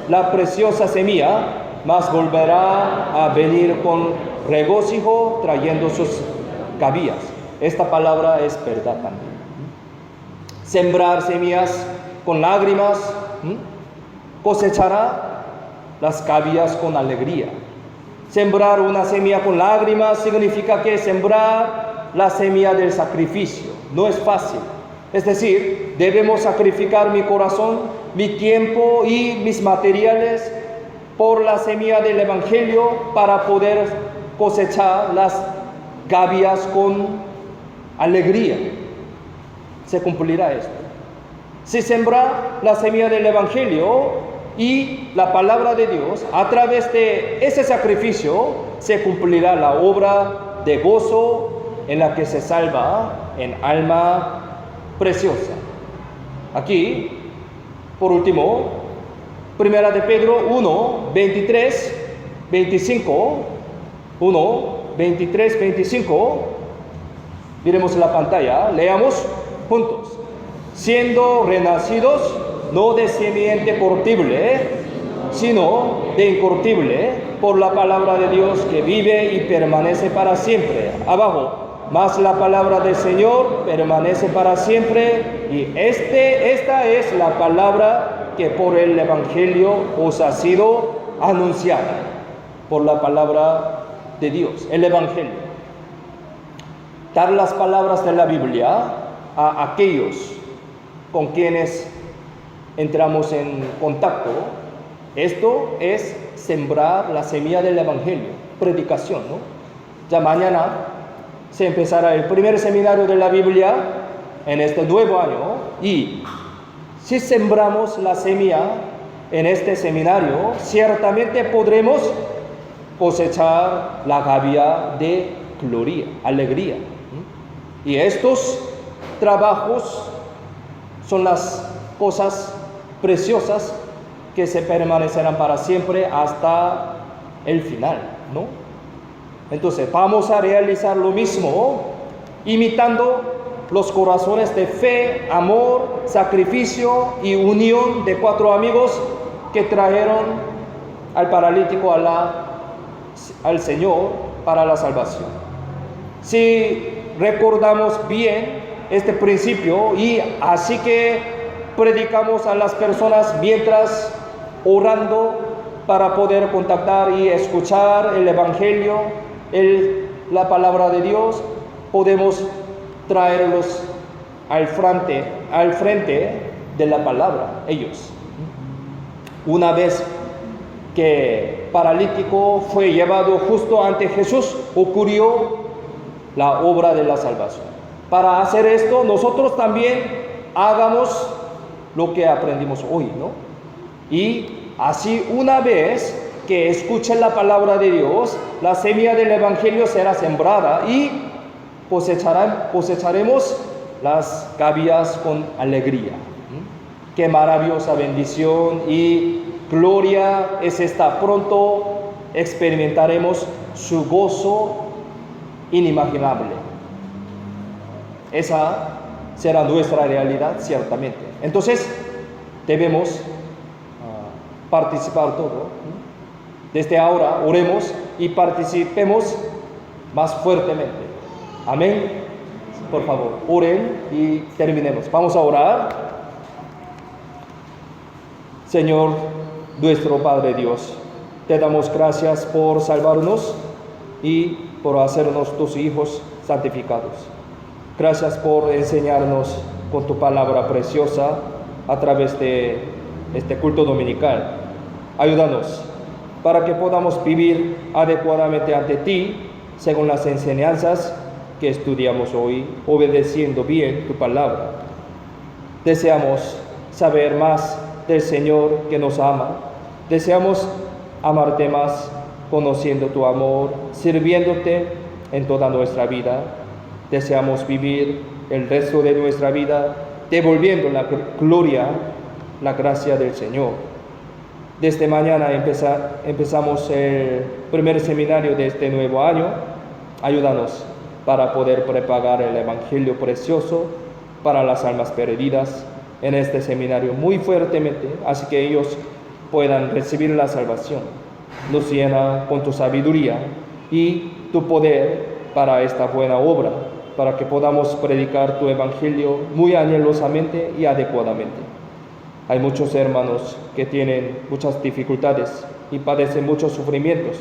la preciosa semilla, mas volverá a venir con regocijo trayendo sus cabillas. Esta palabra es verdad también. Sembrar semillas con lágrimas, cosechará las cabillas con alegría. Sembrar una semilla con lágrimas significa que sembrar la semilla del sacrificio no es fácil. Es decir, debemos sacrificar mi corazón, mi tiempo y mis materiales por la semilla del Evangelio para poder cosechar las cabillas con alegría. Se cumplirá esto. Si sembra la semilla del Evangelio y la palabra de Dios, a través de ese sacrificio se cumplirá la obra de gozo en la que se salva en alma preciosa. Aquí, por último, Primera de Pedro 1, 23, 25. 1, 23, 25. Miremos la pantalla, leamos juntos. Siendo renacidos, no de simiente corruptible, sino de incorruptible, por la palabra de Dios que vive y permanece para siempre. Abajo, mas la palabra del Señor permanece para siempre, y esta es la palabra que por el Evangelio os ha sido anunciada, por la palabra de Dios, el Evangelio. Dar las palabras de la Biblia a aquellos con quienes entramos en contacto, esto es sembrar la semilla del Evangelio, predicación, ¿no? Ya mañana se empezará el primer seminario de la Biblia en este nuevo año, y si sembramos la semilla en este seminario, ciertamente podremos cosechar la gavia de gloria, alegría. Y estos trabajos son las cosas preciosas que se permanecerán para siempre hasta el final, ¿no? Entonces vamos a realizar lo mismo, imitando los corazones de fe, amor, sacrificio y unión de 4 amigos que trajeron al paralítico al Señor para la salvación. Si recordamos bien este principio, y así que predicamos a las personas mientras orando para poder contactar y escuchar el Evangelio, la palabra de Dios, podemos traerlos al frente de la palabra, ellos. Una vez que paralítico fue llevado justo ante Jesús, ocurrió la obra de la salvación. Para hacer esto, nosotros también hagamos lo que aprendimos hoy, ¿no? Y así, una vez que escuchen la palabra de Dios, la semilla del Evangelio será sembrada y cosecharemos las gavillas con alegría. Qué maravillosa bendición y gloria es esta. Pronto experimentaremos su gozo inimaginable. Esa será nuestra realidad, ciertamente. Entonces, debemos participar todo. Desde ahora, oremos y participemos más fuertemente. Amén. Por favor, oren y terminemos. Vamos a orar. Señor, nuestro Padre Dios, te damos gracias por salvarnos y por hacernos tus hijos santificados. Gracias por enseñarnos con tu palabra preciosa a través de este culto dominical. Ayúdanos para que podamos vivir adecuadamente ante ti según las enseñanzas que estudiamos hoy, obedeciendo bien tu palabra. Deseamos saber más del Señor que nos ama. Deseamos amarte más, conociendo tu amor, sirviéndote en toda nuestra vida. Deseamos vivir el resto de nuestra vida devolviendo la gloria, la gracia del Señor. Desde mañana empezamos el primer seminario de este nuevo año. Ayúdanos para poder propagar el Evangelio precioso para las almas perdidas en este seminario muy fuertemente, así que ellos puedan recibir la salvación. Nos llena con tu sabiduría y tu poder para esta buena obra, para que podamos predicar tu Evangelio muy anhelosamente y adecuadamente. Hay muchos hermanos que tienen muchas dificultades y padecen muchos sufrimientos.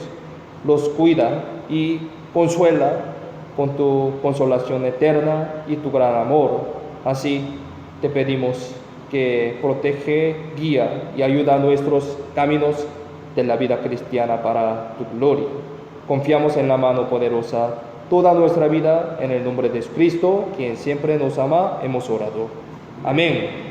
Los cuida y consuela con tu consolación eterna y tu gran amor. Así te pedimos que protege, guía y ayuda a nuestros caminos de la vida cristiana para tu gloria. Confiamos en la mano poderosa toda nuestra vida, en el nombre de Jesucristo, quien siempre nos ama, hemos orado. Amén.